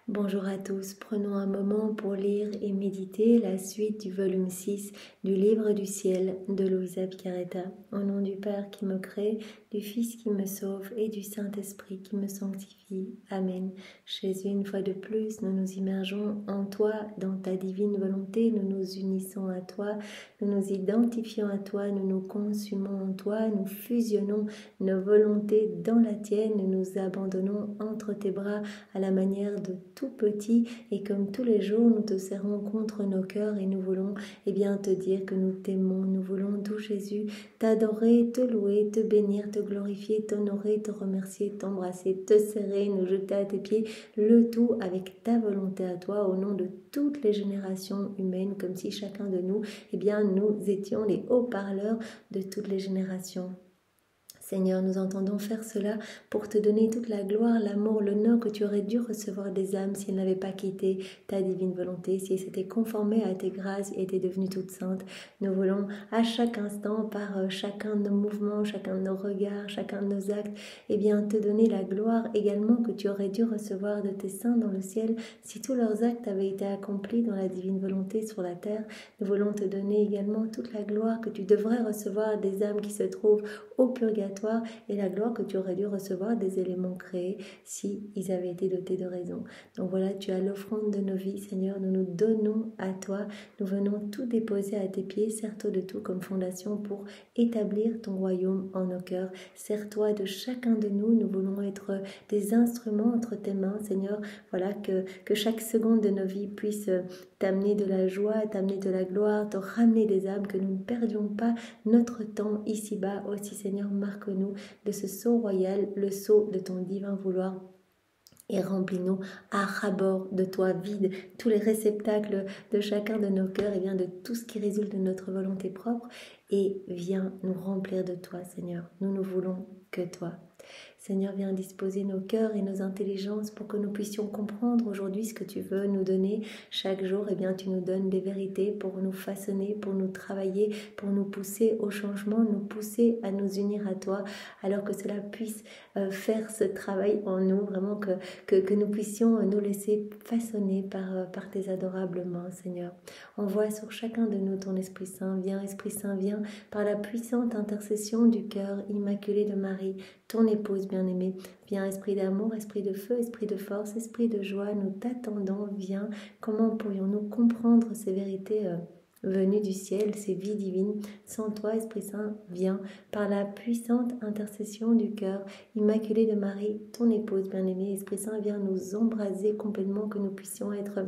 Bonjour à tous, prenons un moment pour lire et méditer la suite du volume 6 du Livre du Ciel de Luisa Piccarreta. Au nom du Père qui me crée, du Fils qui me sauve et du Saint-Esprit qui me sanctifie. Amen. Jésus, une fois de plus, nous nous immergeons en toi, dans ta divine volonté, nous nous unissons à toi, nous nous identifions à toi, nous nous consumons en toi, nous fusionnons nos volontés dans la tienne, nous nous abandonnons entre tes bras à la manière de tout petit, et comme tous les jours nous te serrons contre nos cœurs et nous voulons te dire que nous t'aimons, nous voulons tout Jésus t'adorer, te louer, te bénir, te glorifier, t'honorer, te remercier, t'embrasser, te serrer, nous jeter à tes pieds, le tout avec ta volonté à toi au nom de toutes les générations humaines, comme si chacun de nous, nous étions les haut-parleurs de toutes les générations. Seigneur, nous entendons faire cela pour te donner toute la gloire, l'amour, l'honneur que tu aurais dû recevoir des âmes si elles n'avaient pas quitté ta divine volonté, si elles s'étaient conformées à tes grâces et étaient devenues toutes saintes. Nous voulons à chaque instant, par chacun de nos mouvements, chacun de nos regards, chacun de nos actes, te donner la gloire également que tu aurais dû recevoir de tes saints dans le ciel si tous leurs actes avaient été accomplis dans la divine volonté sur la terre. Nous voulons te donner également toute la gloire que tu devrais recevoir des âmes qui se trouvent au purgatoire et la gloire que tu aurais dû recevoir des éléments créés si ils avaient été dotés de raison. Donc voilà, tu as l'offrande de nos vies, Seigneur, nous nous donnons à toi, nous venons tout déposer à tes pieds, sers-toi de tout comme fondation pour établir ton royaume en nos cœurs. Sers-toi de chacun de nous, nous voulons être des instruments entre tes mains, Seigneur, voilà, que chaque seconde de nos vies puisse t'amener de la joie, t'amener de la gloire, te ramener des âmes, que nous ne perdions pas notre temps ici-bas. Aussi, Seigneur, marque-nous de ce sceau royal, le sceau de ton divin vouloir. Et remplis-nous à ras-bord de toi, vide tous les réceptacles de chacun de nos cœurs, de tout ce qui résulte de notre volonté propre, et viens nous remplir de toi, Seigneur. Nous ne voulons que toi. Seigneur, viens disposer nos cœurs et nos intelligences pour que nous puissions comprendre aujourd'hui ce que tu veux nous donner. Chaque jour, tu nous donnes des vérités pour nous façonner, pour nous travailler, pour nous pousser au changement, nous pousser à nous unir à toi, alors que cela puisse faire ce travail en nous, vraiment que nous puissions nous laisser façonner par tes adorables mains, Seigneur. Envoie sur chacun de nous ton Esprit Saint. Viens, Esprit Saint, viens par la puissante intercession du cœur immaculé de Marie, ton épouse bien-aimée. Viens, esprit d'amour, esprit de feu, esprit de force, esprit de joie, nous t'attendons. Viens, comment pourrions-nous comprendre ces vérités venues du ciel, ces vies divines? Sans toi, Esprit Saint, viens, par la puissante intercession du cœur immaculé de Marie, ton épouse bien-aimée. Esprit Saint, viens nous embraser complètement, que nous puissions être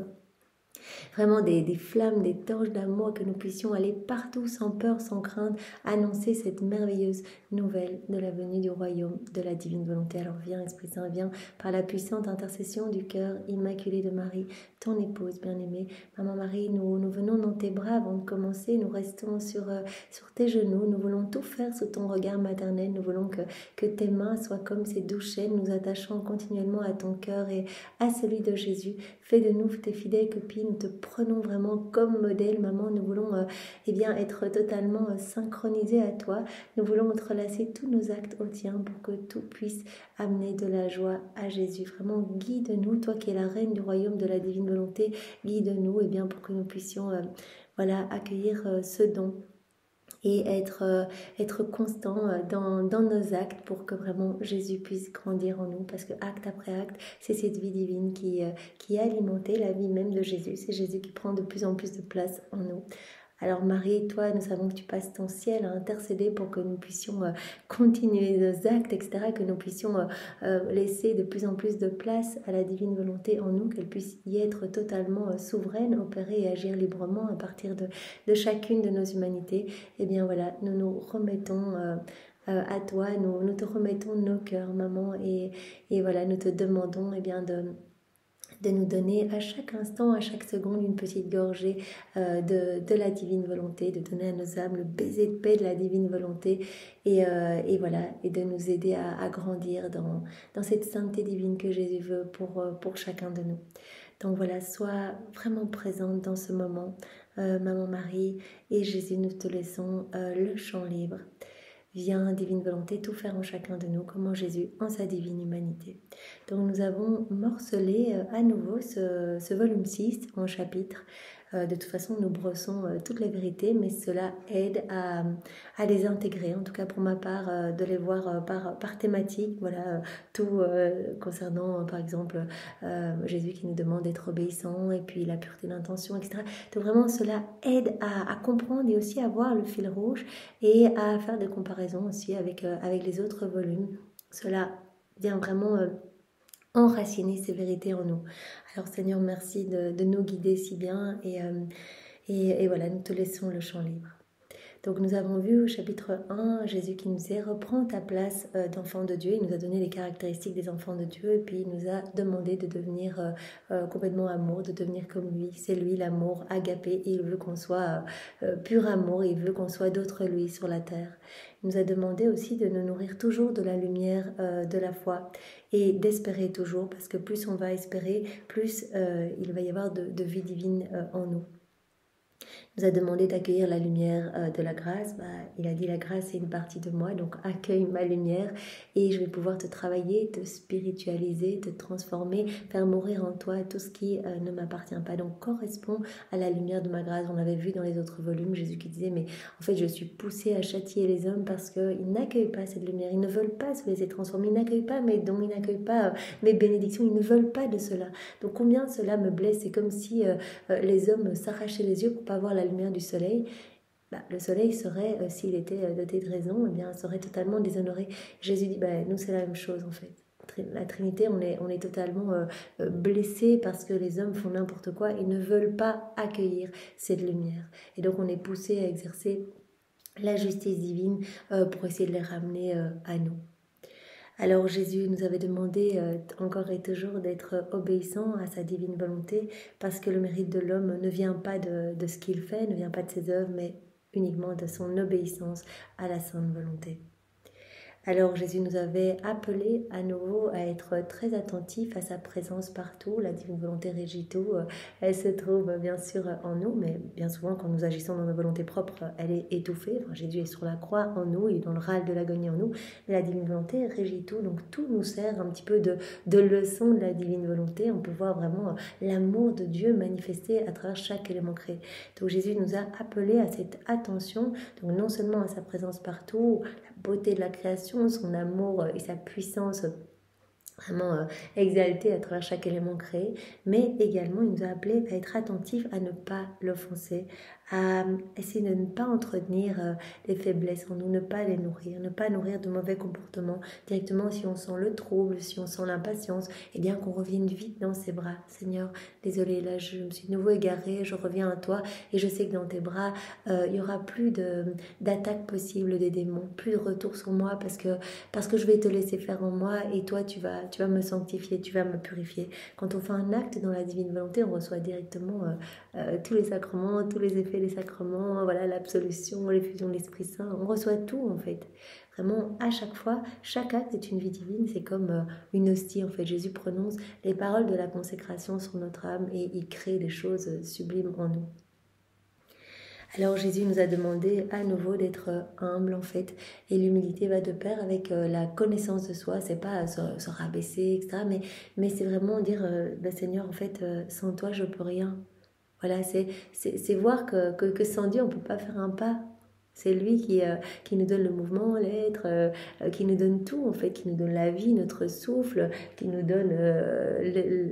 vraiment des flammes, des torches d'amour, que nous puissions aller partout sans peur, sans crainte, annoncer cette merveilleuse nouvelle de la venue du royaume de la divine volonté. Alors viens, Esprit Saint, viens par la puissante intercession du cœur immaculé de Marie, ton épouse bien-aimée. Maman Marie, nous venons dans tes bras avant de commencer, nous restons sur tes genoux, nous voulons tout faire sous ton regard maternel, nous voulons que tes mains soient comme ces douces chaînes, nous attachant continuellement à ton cœur et à celui de Jésus. Fais de nous tes fidèles copines, nous te prenons vraiment comme modèle, maman. Nous voulons être totalement synchronisés à toi. Nous voulons entrelacer tous nos actes au tien pour que tout puisse amener de la joie à Jésus. Vraiment, guide-nous, toi qui es la reine du royaume de la divine volonté, guide-nous pour que nous puissions accueillir ce don et être constant dans nos actes pour que vraiment Jésus puisse grandir en nous, parce que acte après acte, c'est cette vie divine qui est alimentée, la vie même de Jésus. C'est Jésus qui prend de plus en plus de place en nous. Alors Marie, toi, nous savons que tu passes ton ciel à intercéder pour que nous puissions continuer nos actes, etc., que nous puissions laisser de plus en plus de place à la divine volonté en nous, qu'elle puisse y être totalement souveraine, opérer et agir librement à partir de chacune de nos humanités. Nous nous remettons à toi, nous te remettons nos cœurs, maman, et nous te demandons de nous donner à chaque instant, à chaque seconde, une petite gorgée de la divine volonté, de donner à nos âmes le baiser de paix de la divine volonté, et de nous aider à grandir dans cette sainteté divine que Jésus veut pour chacun de nous. Donc voilà, sois vraiment présente dans ce moment, Maman Marie, et Jésus, nous te laissons le champ libre. Viens, divine volonté, tout faire en chacun de nous, comme en Jésus, en sa divine humanité. Donc nous avons morcelé à nouveau ce volume 6 en chapitres. De toute façon, nous brossons toutes les vérités, mais cela aide à les intégrer, en tout cas pour ma part, de les voir par thématique, voilà, tout concernant par exemple Jésus qui nous demande d'être obéissant, et puis la pureté d'intention, etc. Donc vraiment, cela aide à comprendre et aussi à voir le fil rouge et à faire des comparaisons aussi avec les autres volumes. Cela vient vraiment enraciner ces vérités en nous. Alors Seigneur, merci de nous guider si bien et voilà, nous te laissons le champ libre. Donc nous avons vu au chapitre 1, Jésus qui nous dit « Reprends ta place d'enfant de Dieu ». Il nous a donné les caractéristiques des enfants de Dieu et puis il nous a demandé de devenir complètement amour, de devenir comme lui. C'est lui l'amour agapé et il veut qu'on soit pur amour, il veut qu'on soit d'autres lui sur la terre. Il nous a demandé aussi de nous nourrir toujours de la lumière de la foi et d'espérer toujours, parce que plus on va espérer, plus il va y avoir de vie divine en nous. Il nous a demandé d'accueillir la lumière de la grâce. Il a dit la grâce est une partie de moi, donc accueille ma lumière et je vais pouvoir te travailler, te spiritualiser, te transformer, faire mourir en toi tout ce qui ne m'appartient pas. Donc correspond à la lumière de ma grâce. On l'avait vu dans les autres volumes, Jésus qui disait mais en fait je suis poussé à châtier les hommes parce qu'ils n'accueillent pas cette lumière, ils ne veulent pas se laisser transformer, ils n'accueillent pas mes dons, ils n'accueillent pas mes bénédictions, ils ne veulent pas de cela. Donc combien cela me blesse, c'est comme si les hommes s'arrachaient les yeux pour pas voir la lumière du soleil. Le soleil serait, s'il était doté de raison, eh bien, serait totalement déshonoré. Jésus dit, nous c'est la même chose en fait. La Trinité, on est totalement blessé parce que les hommes font n'importe quoi et ne veulent pas accueillir cette lumière. Et donc on est poussé à exercer la justice divine pour essayer de les ramener à nous. Alors Jésus nous avait demandé encore et toujours d'être obéissant à sa divine volonté parce que le mérite de l'homme ne vient pas de ce qu'il fait, ne vient pas de ses œuvres, mais uniquement de son obéissance à la sainte volonté. Alors Jésus nous avait appelé à nouveau à être très attentifs à sa présence partout. La divine volonté régit tout. Elle se trouve bien sûr en nous, mais bien souvent quand nous agissons dans nos volontés propres, elle est étouffée. Enfin, Jésus est sur la croix en nous, il est dans le râle de l'agonie en nous. Mais la divine volonté régit tout, donc tout nous sert un petit peu de leçon de la divine volonté. On peut voir vraiment l'amour de Dieu manifesté à travers chaque élément créé. Donc Jésus nous a appelés à cette attention, donc non seulement à sa présence partout, beauté de la création, son amour et sa puissance vraiment exaltée à travers chaque élément créé, mais également il nous a appelés à être attentifs à ne pas l'offenser, à essayer de ne pas entretenir les faiblesses en nous, ne pas les nourrir, ne pas nourrir de mauvais comportements directement. Si on sent le trouble, si on sent l'impatience, et bien qu'on revienne vite dans ses bras. Seigneur, désolé, là je me suis de nouveau égarée, je reviens à toi et je sais que dans tes bras il y aura plus d'attaque possible des démons, plus de retour sur moi parce que je vais te laisser faire en moi et toi tu vas me sanctifier, tu vas me purifier. Quand on fait un acte dans la divine volonté, on reçoit directement tous les sacrements, tous les effets des sacrements, voilà, l'absolution, l'effusion de l'Esprit Saint, on reçoit tout en fait. Vraiment, à chaque fois, chaque acte est une vie divine, c'est comme une hostie en fait. Jésus prononce les paroles de la consécration sur notre âme et il crée des choses sublimes en nous. Alors Jésus nous a demandé à nouveau d'être humble en fait, et l'humilité va de pair avec la connaissance de soi. C'est pas se rabaisser, etc. Mais c'est vraiment dire Seigneur, en fait, sans toi je peux rien. Voilà, c'est voir que sans Dieu on peut pas faire un pas. C'est lui qui nous donne le mouvement, l'être, qui nous donne tout en fait, qui nous donne la vie, notre souffle, qui nous donne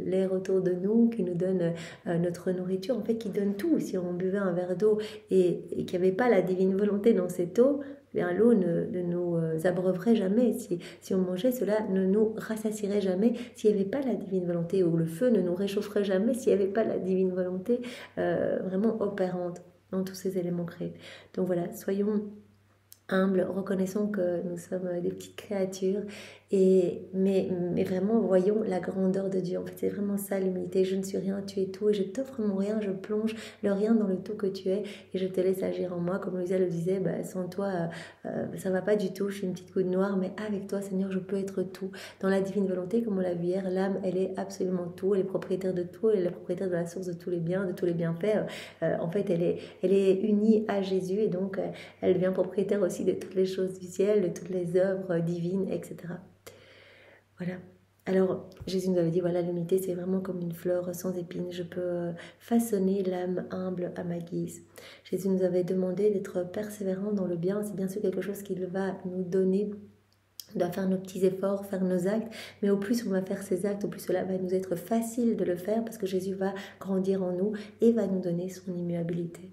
l'air autour de nous, qui nous donne notre nourriture, en fait qui donne tout. Si on buvait un verre d'eau et qu'il n'y avait pas la divine volonté dans cette eau, bien l'eau ne nous abreuverait jamais. Si on mangeait, cela ne nous rassasierait jamais s'il n'y avait pas la divine volonté, ou le feu ne nous réchaufferait jamais s'il n'y avait pas la divine volonté vraiment opérante dans tous ces éléments créés. Donc voilà, soyons humbles, reconnaissons que nous sommes des petites créatures Mais vraiment, voyons la grandeur de Dieu. En fait, c'est vraiment ça l'humilité. Je ne suis rien, tu es tout, et je t'offre mon rien, je plonge le rien dans le tout que tu es, et je te laisse agir en moi. Comme Louisa le disait, sans toi, ça va pas du tout, je suis une petite goutte noire, mais avec toi, Seigneur, je peux être tout. Dans la divine volonté, comme on l'a vu hier, l'âme, elle est absolument tout, elle est propriétaire de tout, elle est la propriétaire de la source de tous les biens, de tous les bienfaits. En fait, elle est unie à Jésus, et donc elle devient propriétaire aussi de toutes les choses du ciel, de toutes les œuvres divines, etc. Voilà. Alors, Jésus nous avait dit, voilà, l'humilité, c'est vraiment comme une fleur sans épines. Je peux façonner l'âme humble à ma guise. Jésus nous avait demandé d'être persévérant dans le bien. C'est bien sûr quelque chose qu'il va nous donner. On doit faire nos petits efforts, faire nos actes, mais au plus on va faire ces actes, au plus cela va nous être facile de le faire, parce que Jésus va grandir en nous et va nous donner son immuabilité.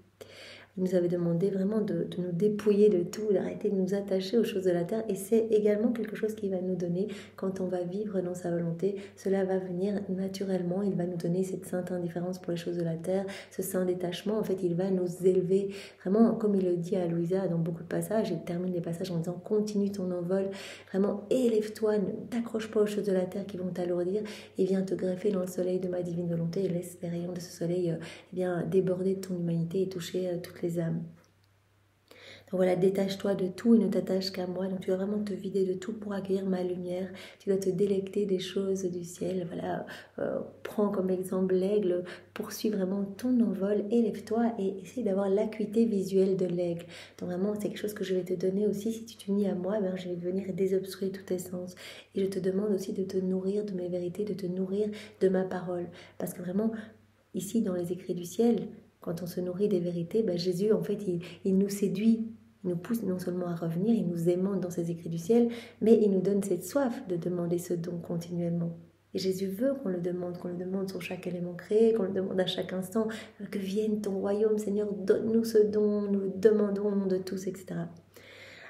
Il nous avait demandé vraiment de nous dépouiller de tout, d'arrêter de nous attacher aux choses de la terre. Et c'est également quelque chose qu'il va nous donner quand on va vivre dans sa volonté. Cela va venir naturellement. Il va nous donner cette sainte indifférence pour les choses de la terre, ce saint détachement. En fait, il va nous élever. Vraiment, comme il le dit à Louisa dans beaucoup de passages, il termine les passages en disant « Continue ton envol. Vraiment, élève-toi. Ne t'accroche pas aux choses de la terre qui vont t'alourdir. Et viens te greffer dans le soleil de ma divine volonté. Et laisse les rayons de ce soleil déborder de ton humanité et toucher toutes les âmes. » Donc voilà, détache-toi de tout et ne t'attache qu'à moi. Donc tu dois vraiment te vider de tout pour accueillir ma lumière. Tu dois te délecter des choses du ciel. Voilà, prends comme exemple l'aigle, poursuis vraiment ton envol, élève-toi et essaye d'avoir l'acuité visuelle de l'aigle. Donc vraiment, c'est quelque chose que je vais te donner aussi. Si tu t'unis à moi, je vais venir désobstruer tout tes sens. Et je te demande aussi de te nourrir de mes vérités, de te nourrir de ma parole. Parce que vraiment, ici, dans les écrits du ciel, quand on se nourrit des vérités, Jésus, en fait, il nous séduit, il nous pousse non seulement à revenir, il nous aimante dans ses écrits du ciel, mais il nous donne cette soif de demander ce don continuellement. Et Jésus veut qu'on le demande sur chaque élément créé, qu'on le demande à chaque instant, que vienne ton royaume, Seigneur, donne-nous ce don, nous le demandons au nom de tous, etc.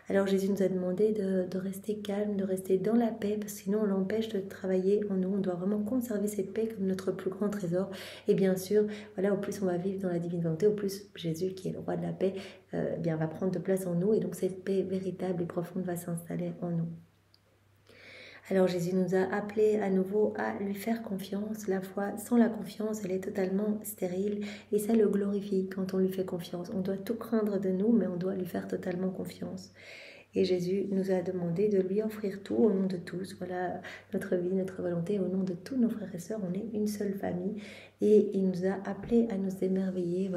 Alors Jésus nous a demandé de rester calme, de rester dans la paix, parce que sinon on l'empêche de travailler en nous. On doit vraiment conserver cette paix comme notre plus grand trésor. Et bien sûr, voilà, au plus on va vivre dans la divine volonté, au plus Jésus, qui est le roi de la paix, va prendre de place en nous. Et donc cette paix véritable et profonde va s'installer en nous. Alors Jésus nous a appelés à nouveau à lui faire confiance. La foi sans la confiance, elle est totalement stérile et ça le glorifie quand on lui fait confiance. On doit tout craindre de nous, mais on doit lui faire totalement confiance. Et Jésus nous a demandé de lui offrir tout au nom de tous. Voilà notre vie, notre volonté, au nom de tous nos frères et sœurs. On est une seule famille. Et il nous a appelés à nous émerveiller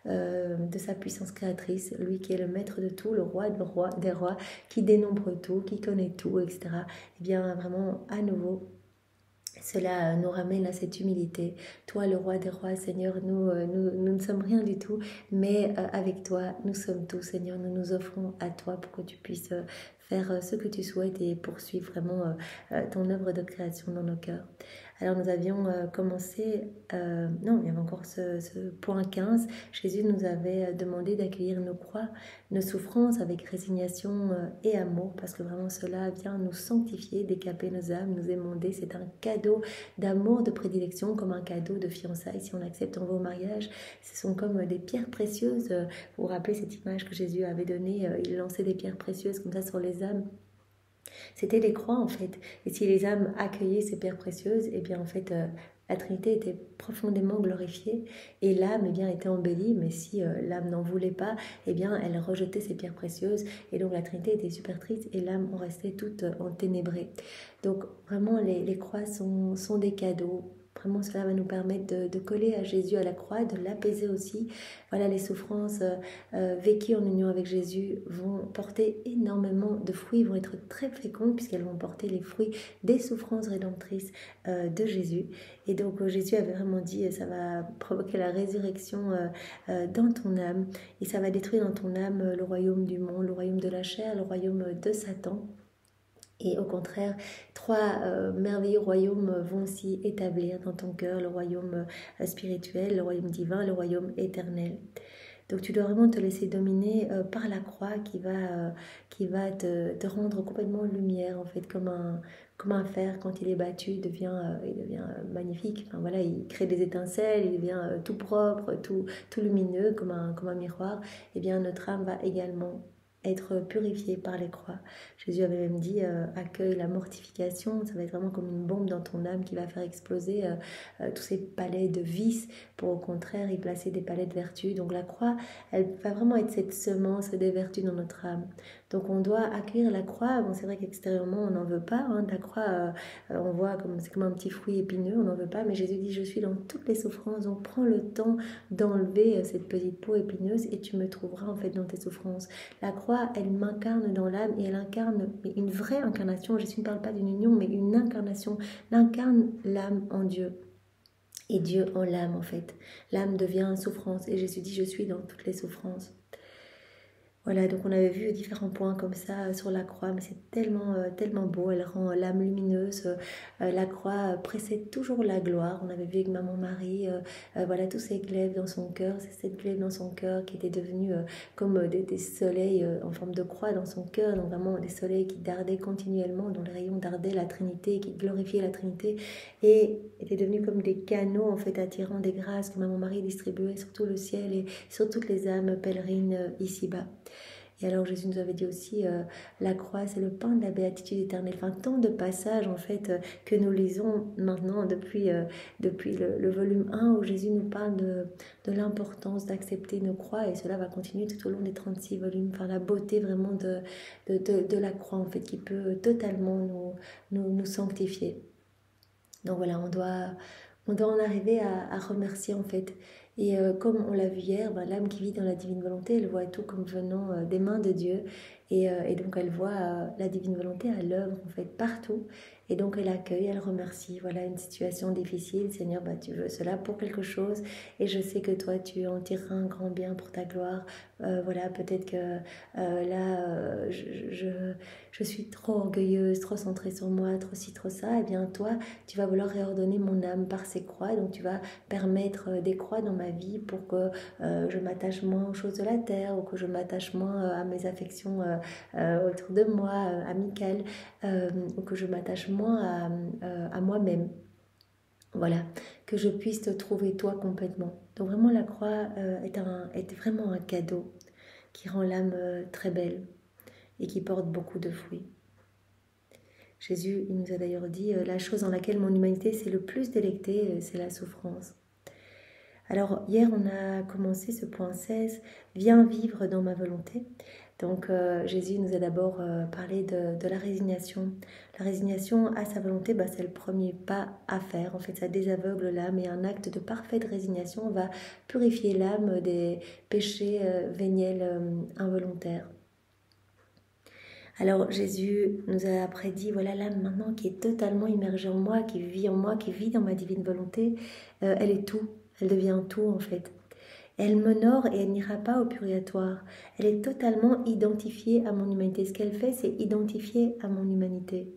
de sa puissance créatrice. Lui qui est le maître de tout, le roi des rois, qui dénombre tout, qui connaît tout, etc. Et bien vraiment, à nouveau, cela nous ramène à cette humilité. Toi, le roi des rois, Seigneur, nous ne sommes rien du tout, mais avec toi, nous sommes tout, Seigneur. Nous nous offrons à toi pour que tu puisses faire ce que tu souhaites et poursuivre vraiment ton œuvre de création dans nos cœurs. Alors nous avions commencé, non, il y avait encore ce point 15. Jésus nous avait demandé d'accueillir nos croix, nos souffrances avec résignation et amour, parce que vraiment cela vient nous sanctifier, décaper nos âmes, nous émonder. C'est un cadeau d'amour, de prédilection, comme un cadeau de fiançailles. Si on accepte en vos mariages, ce sont comme des pierres précieuses. Vous vous rappelez cette image que Jésus avait donnée, il lançait des pierres précieuses comme ça sur les âmes. C'était des croix en fait. Et si les âmes accueillaient ces pierres précieuses, et bien en fait la Trinité était profondément glorifiée et l'âme était embellie. Mais si l'âme n'en voulait pas, et bien elle rejetait ces pierres précieuses et donc la Trinité était super triste et l'âme en restait toute enténébrée. Donc vraiment les croix sont des cadeaux. Vraiment, cela va nous permettre de coller à Jésus à la croix, de l'apaiser aussi. Voilà, les souffrances vécues en union avec Jésus vont porter énormément de fruits, vont être très fécondes puisqu'elles vont porter les fruits des souffrances rédemptrices de Jésus. Et donc Jésus avait vraiment dit, ça va provoquer la résurrection dans ton âme et ça va détruire dans ton âme le royaume du monde, le royaume de la chair, le royaume de Satan. Et au contraire, 3 merveilleux royaumes vont s'y établir dans ton cœur, le royaume spirituel, le royaume divin, le royaume éternel. Donc tu dois vraiment te laisser dominer par la croix qui va te rendre complètement lumière, en fait, comme un fer quand il est battu, il devient magnifique. Enfin, voilà, il crée des étincelles, il devient tout propre, tout lumineux, comme un miroir. Et bien notre âme va également être purifié par les croix. Jésus avait même dit accueille la mortification, ça va être vraiment comme une bombe dans ton âme qui va faire exploser tous ces palais de vices pour au contraire y placer des palais de vertu. Donc la croix, elle va vraiment être cette semence des vertus dans notre âme. Donc on doit accueillir la croix. Bon, c'est vrai qu'extérieurement on n'en veut pas, hein. La croix, on voit comme c'est comme un petit fruit épineux, on n'en veut pas, mais Jésus dit je suis dans toutes les souffrances, donc prends le temps d'enlever cette petite peau épineuse et tu me trouveras en fait dans tes souffrances. La croix, elle m'incarne dans l'âme et elle incarne une vraie incarnation. Jésus ne parle pas d'une union, mais une incarnation. Elle incarne l'âme en Dieu. Et Dieu en l'âme en fait. L'âme devient souffrance et Jésus dit je suis dans toutes les souffrances. Voilà, donc on avait vu différents points comme ça sur la croix, mais c'est tellement beau, elle rend l'âme lumineuse. La croix précède toujours la gloire. On avait vu avec Maman Marie, voilà tous ces glaives dans son cœur, c'est cette glaive dans son cœur qui était devenue comme des soleils en forme de croix dans son cœur, donc vraiment des soleils qui dardaient continuellement, dont les rayons dardaient la Trinité, qui glorifiaient la Trinité, et étaient devenus comme des canaux en fait attirant des grâces que Maman Marie distribuait sur tout le ciel et sur toutes les âmes pèlerines ici-bas. Et alors Jésus nous avait dit aussi, la croix c'est le pain de la béatitude éternelle. Enfin, tant de passages en fait que nous lisons maintenant depuis le volume 1 où Jésus nous parle de l'importance d'accepter nos croix et cela va continuer tout au long des 36 volumes. Enfin, la beauté vraiment de la croix en fait qui peut totalement nous sanctifier. Donc voilà, on doit en arriver à remercier en fait. Et comme on l'a vu hier, l'âme qui vit dans la divine volonté, elle voit tout comme venant des mains de Dieu. Et donc elle voit la divine volonté à l'œuvre en fait partout. Et donc elle accueille, elle remercie. Voilà une situation difficile. Seigneur, tu veux cela pour quelque chose. Et je sais que toi, tu en tireras un grand bien pour ta gloire. Voilà, peut-être que là, je suis trop orgueilleuse, trop centrée sur moi, trop ci, trop ça. Eh bien toi, tu vas vouloir réordonner mon âme par ces croix. Donc tu vas permettre des croix dans ma vie pour que je m'attache moins aux choses de la terre ou que je m'attache moins à mes affections autour de moi, amicales, ou que je m'attache moins à moi-même. Voilà, que je puisse te trouver toi complètement. Donc vraiment la croix est vraiment un cadeau qui rend l'âme très belle et qui porte beaucoup de fruits. Jésus, il nous a d'ailleurs dit, la chose dans laquelle mon humanité s'est le plus délectée, c'est la souffrance. Alors hier, on a commencé ce point 16, viens vivre dans ma volonté. Donc Jésus nous a d'abord parlé de la résignation. La résignation à sa volonté, c'est le premier pas à faire. En fait, ça désaveugle l'âme et un acte de parfaite résignation va purifier l'âme des péchés véniels involontaires. Alors Jésus nous a après dit, voilà l'âme maintenant qui est totalement immergée en moi, qui vit en moi, qui vit dans ma divine volonté, elle est tout, elle devient tout en fait. Elle m'honore et elle n'ira pas au purgatoire. Elle est totalement identifiée à mon humanité. Ce qu'elle fait, c'est identifier à mon humanité.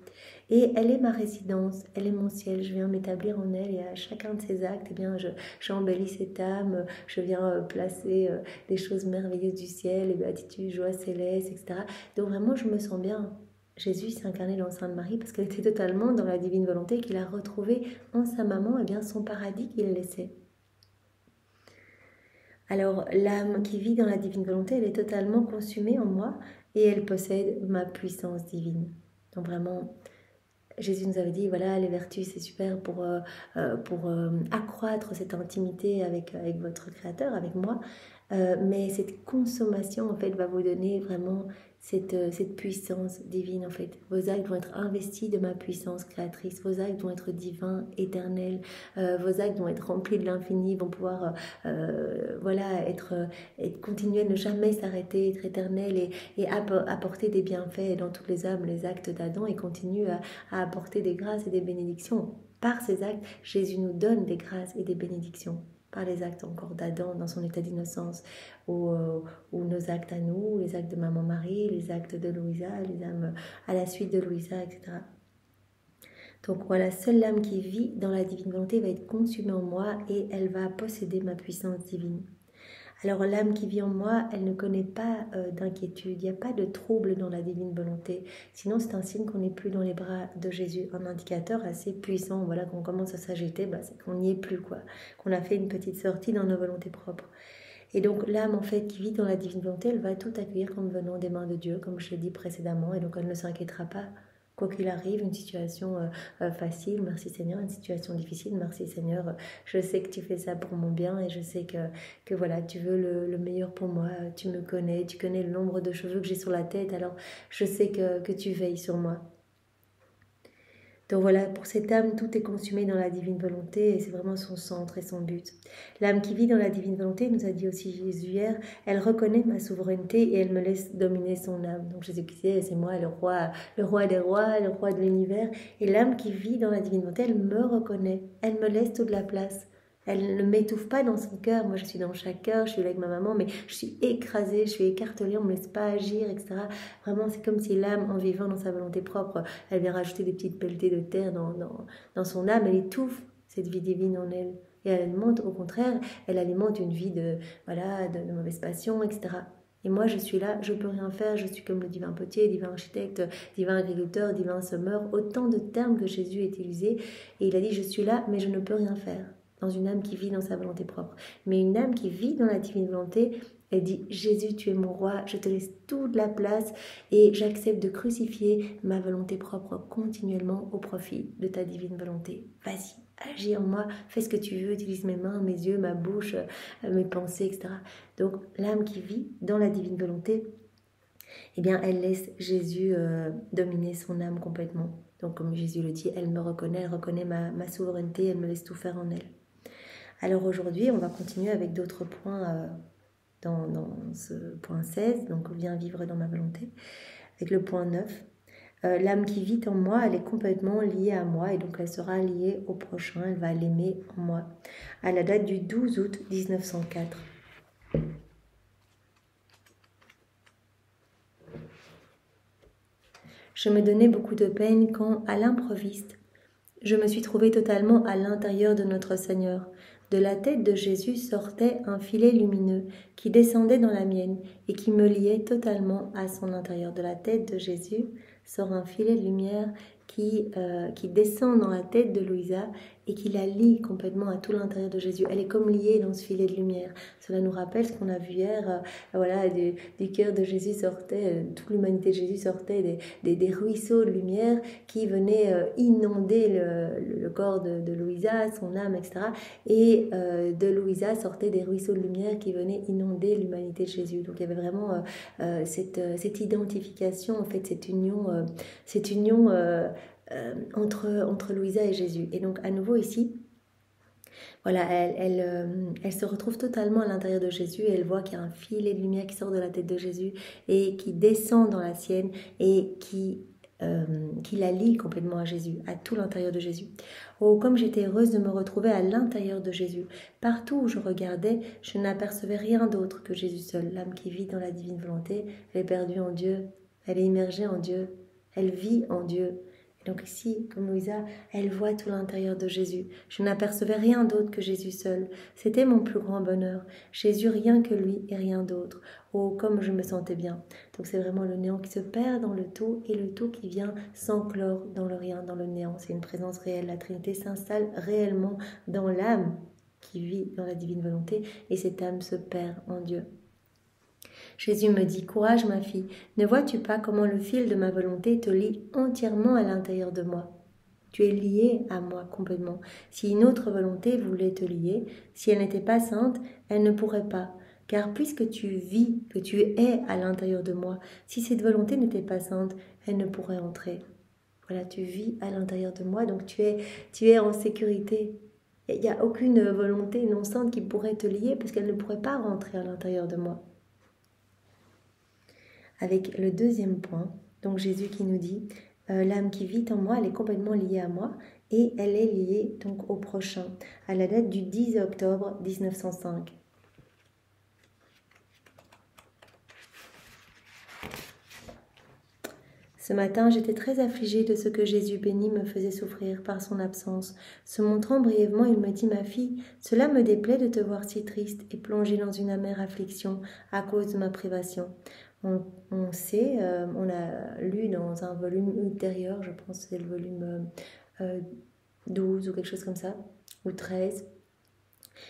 Et elle est ma résidence, elle est mon ciel. Je viens m'établir en elle et à chacun de ces actes, j'embellis cette âme, je viens placer des choses merveilleuses du ciel, les béatitudes, joie céleste, etc. Donc vraiment, je me sens bien. Jésus s'est incarné dans Sainte Marie parce qu'elle était totalement dans la divine volonté qu'il a retrouvé en sa maman son paradis qu'il laissait. Alors l'âme qui vit dans la divine volonté, elle est totalement consumée en moi et elle possède ma puissance divine. Donc vraiment, Jésus nous avait dit, voilà, les vertus, c'est super pour accroître cette intimité avec votre Créateur, avec moi. Mais cette consommation, en fait, va vous donner vraiment cette puissance divine, en fait. Vos actes vont être investis de ma puissance créatrice. Vos actes vont être divins, éternels. Vos actes vont être remplis de l'infini, vont pouvoir être continuer à ne jamais s'arrêter, être éternels et apporter des bienfaits dans toutes les âmes, les actes d'Adam, et continuer à apporter des grâces et des bénédictions. Par ces actes, Jésus nous donne des grâces et des bénédictions. Par les actes encore d'Adam dans son état d'innocence, ou nos actes à nous, les actes de Maman Marie, les actes de Louisa, les âmes à la suite de Louisa, etc. Donc voilà, seule l'âme qui vit dans la divine volonté va être consumée en moi et elle va posséder ma puissance divine. Alors l'âme qui vit en moi, elle ne connaît pas d'inquiétude, il n'y a pas de trouble dans la divine volonté. Sinon c'est un signe qu'on n'est plus dans les bras de Jésus, un indicateur assez puissant. Voilà, qu'on commence à s'agiter, c'est qu'on n'y est plus, quoi. Qu'on a fait une petite sortie dans nos volontés propres. Et donc l'âme en fait qui vit dans la divine volonté, elle va tout accueillir comme venant des mains de Dieu, comme je l'ai dit précédemment, et donc elle ne s'inquiétera pas. Quoi qu'il arrive, une situation facile, merci Seigneur, une situation difficile, merci Seigneur, je sais que tu fais ça pour mon bien et je sais que voilà, tu veux le meilleur pour moi, tu me connais, tu connais le nombre de cheveux que j'ai sur la tête, alors je sais que tu veilles sur moi. Donc voilà, pour cette âme, tout est consumé dans la divine volonté et c'est vraiment son centre et son but. L'âme qui vit dans la divine volonté, nous a dit aussi Jésus hier, elle reconnaît ma souveraineté et elle me laisse dominer son âme. Donc Jésus qui disait, c'est moi le roi des rois, le roi de l'univers. Et l'âme qui vit dans la divine volonté, elle me reconnaît, elle me laisse toute la place. Elle ne m'étouffe pas dans son cœur. Moi, je suis dans chaque cœur, je suis là avec ma maman, mais je suis écrasée, je suis écartelée, on ne me laisse pas agir, etc. Vraiment, c'est comme si l'âme, en vivant dans sa volonté propre, elle vient rajouter des petites pelletées de terre dans son âme. Elle étouffe cette vie divine en elle. Et elle alimente, au contraire, elle alimente une vie de mauvaise passion, etc. Et moi, je suis là, je ne peux rien faire, je suis comme le divin potier, divin architecte, divin agriculteur, divin semeur, autant de termes que Jésus a utilisés. Et il a dit, je suis là, mais je ne peux rien faire. Dans une âme qui vit dans sa volonté propre. Mais une âme qui vit dans la divine volonté, elle dit, Jésus, tu es mon roi, je te laisse toute la place et j'accepte de crucifier ma volonté propre continuellement au profit de ta divine volonté. Vas-y, agis en moi, fais ce que tu veux, utilise mes mains, mes yeux, ma bouche, mes pensées, etc. Donc l'âme qui vit dans la divine volonté, eh bien, elle laisse Jésus dominer son âme complètement. Donc comme Jésus le dit, elle me reconnaît, elle reconnaît ma souveraineté, elle me laisse tout faire en elle. Alors aujourd'hui, on va continuer avec d'autres points dans ce point 16, donc viens vivre dans ma volonté, avec le point 9. L'âme qui vit en moi, elle est complètement liée à moi et donc elle sera liée au prochain, elle va l'aimer en moi. À la date du 12 août 1904. Je me donnais beaucoup de peine quand, à l'improviste, je me suis trouvée totalement à l'intérieur de notre Seigneur. De la tête de Jésus sortait un filet lumineux qui descendait dans la mienne et qui me liait totalement à son intérieur. De la tête de Jésus sort un filet de lumière qui descend dans la tête de Louisa et qui la lie complètement à tout l'intérieur de Jésus. Elle est comme liée dans ce filet de lumière. Cela nous rappelle ce qu'on a vu hier. Voilà, du cœur de Jésus sortait, toute l'humanité de Jésus sortait des ruisseaux de lumière qui venaient inonder le corps de Louisa, son âme, etc. Et de Louisa sortaient des ruisseaux de lumière qui venaient inonder l'humanité de Jésus. Donc il y avait vraiment cette identification, en fait, cette union entre Louisa et Jésus. Et donc à nouveau ici, voilà, elle se retrouve totalement à l'intérieur de Jésus et elle voit qu'il y a un filet de lumière qui sort de la tête de Jésus et qui descend dans la sienne et qui la lie complètement à Jésus, à tout l'intérieur de Jésus. Oh, comme j'étais heureuse de me retrouver à l'intérieur de Jésus. Partout où je regardais, je n'apercevais rien d'autre que Jésus seul. L'âme qui vit dans la divine volonté, elle est perdue en Dieu, elle est immergée en Dieu, elle vit en Dieu. Et donc ici, comme Louisa, elle voit tout l'intérieur de Jésus. Je n'apercevais rien d'autre que Jésus seul. C'était mon plus grand bonheur. Jésus, rien que lui et rien d'autre. Oh, comme je me sentais bien. Donc c'est vraiment le néant qui se perd dans le tout et le tout qui vient s'enclore dans le rien, dans le néant. C'est une présence réelle. La Trinité s'installe réellement dans l'âme qui vit dans la divine volonté et cette âme se perd en Dieu. Jésus me dit, courage ma fille, ne vois-tu pas comment le fil de ma volonté te lie entièrement à l'intérieur de moi? Tu es lié à moi complètement. Si une autre volonté voulait te lier, si elle n'était pas sainte, elle ne pourrait pas. Car puisque tu vis, que tu es à l'intérieur de moi, si cette volonté n'était pas sainte, elle ne pourrait entrer. Voilà, tu vis à l'intérieur de moi, donc tu es en sécurité. Il n'y a aucune volonté non sainte qui pourrait te lier parce qu'elle ne pourrait pas rentrer à l'intérieur de moi. Avec le deuxième point, donc Jésus qui nous dit, l'âme qui vit en moi, elle est complètement liée à moi et elle est liée donc au prochain, à la date du 10 octobre 1905. Ce matin, j'étais très affligée de ce que Jésus béni me faisait souffrir par son absence. Se montrant brièvement, il me dit, ma fille, cela me déplaît de te voir si triste et plongée dans une amère affliction à cause de ma privation. On sait, on a lu dans un volume ultérieur, je pense que c'est le volume 12 ou quelque chose comme ça, ou 13,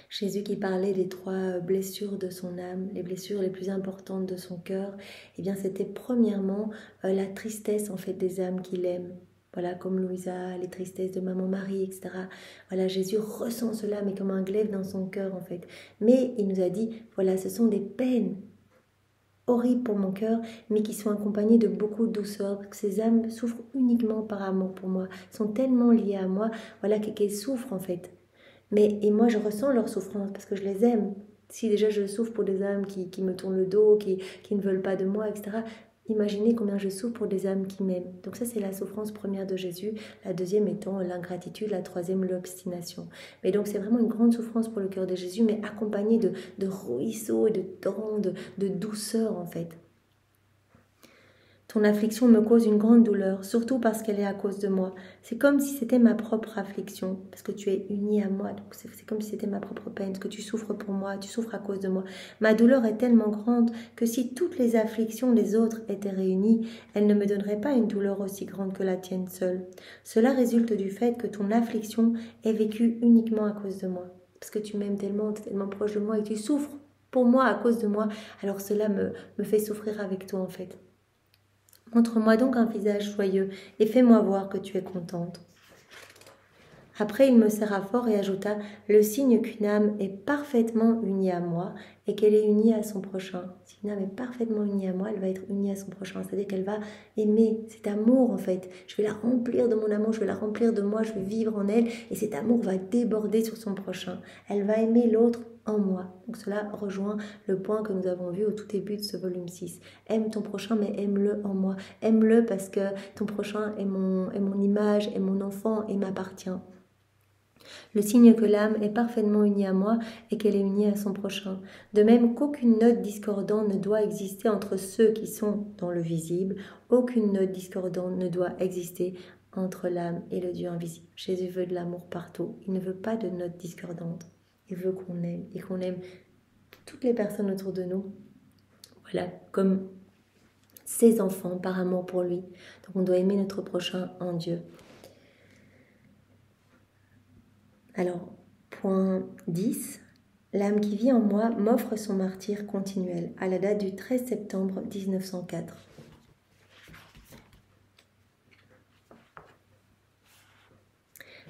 Jésus qui parlait des 3 blessures de son âme, les blessures les plus importantes de son cœur, eh bien c'était premièrement la tristesse en fait des âmes qu'il aime. Voilà, comme Louisa, les tristesses de maman Marie, etc. Voilà, Jésus ressent cela, mais comme un glaive dans son cœur en fait. Mais il nous a dit, voilà, ce sont des peines horribles pour mon cœur, mais qui sont accompagnées de beaucoup de douceur, parce que ces âmes souffrent uniquement par amour pour moi, sont tellement liées à moi, voilà, qu'elles souffrent en fait. Et moi, je ressens leur souffrance parce que je les aime. Si déjà je souffre pour des âmes qui me tournent le dos, qui ne veulent pas de moi, etc., imaginez combien je souffre pour des âmes qui m'aiment. Donc ça, c'est la souffrance première de Jésus. La deuxième étant l'ingratitude, la troisième, l'obstination. Mais donc, c'est vraiment une grande souffrance pour le cœur de Jésus, mais accompagnée de ruisseaux et de torrents, de douceur, en fait. Ton affliction me cause une grande douleur, surtout parce qu'elle est à cause de moi. C'est comme si c'était ma propre affliction, parce que tu es uni à moi, donc c'est comme si c'était ma propre peine, parce que tu souffres pour moi, tu souffres à cause de moi. Ma douleur est tellement grande que si toutes les afflictions des autres étaient réunies, elles ne me donneraient pas une douleur aussi grande que la tienne seule. Cela résulte du fait que ton affliction est vécue uniquement à cause de moi, parce que tu m'aimes tellement, tu es tellement proche de moi et tu souffres pour moi à cause de moi, alors cela me fait souffrir avec toi en fait. Montre-moi donc un visage joyeux et fais-moi voir que tu es contente. Après, il me serra fort et ajouta, le signe qu'une âme est parfaitement unie à moi et qu'elle est unie à son prochain. Si une âme est parfaitement unie à moi, elle va être unie à son prochain. C'est-à-dire qu'elle va aimer cet amour en fait. Je vais la remplir de mon amour, je vais la remplir de moi, je vais vivre en elle et cet amour va déborder sur son prochain. Elle va aimer l'autre en moi. Donc cela rejoint le point que nous avons vu au tout début de ce volume 6. Aime ton prochain, mais aime-le en moi. Aime-le parce que ton prochain est mon image, est mon enfant et m'appartient. Le signe que l'âme est parfaitement unie à moi et qu'elle est unie à son prochain. De même qu'aucune note discordante ne doit exister entre ceux qui sont dans le visible, aucune note discordante ne doit exister entre l'âme et le Dieu invisible. Jésus veut de l'amour partout. Il ne veut pas de notes discordantes. Il veut qu'on aime et qu'on aime toutes les personnes autour de nous. Voilà, comme ses enfants par amour pour lui. Donc on doit aimer notre prochain en Dieu. Alors, point 10, l'âme qui vit en moi m'offre son martyre continuel à la date du 13 septembre 1904.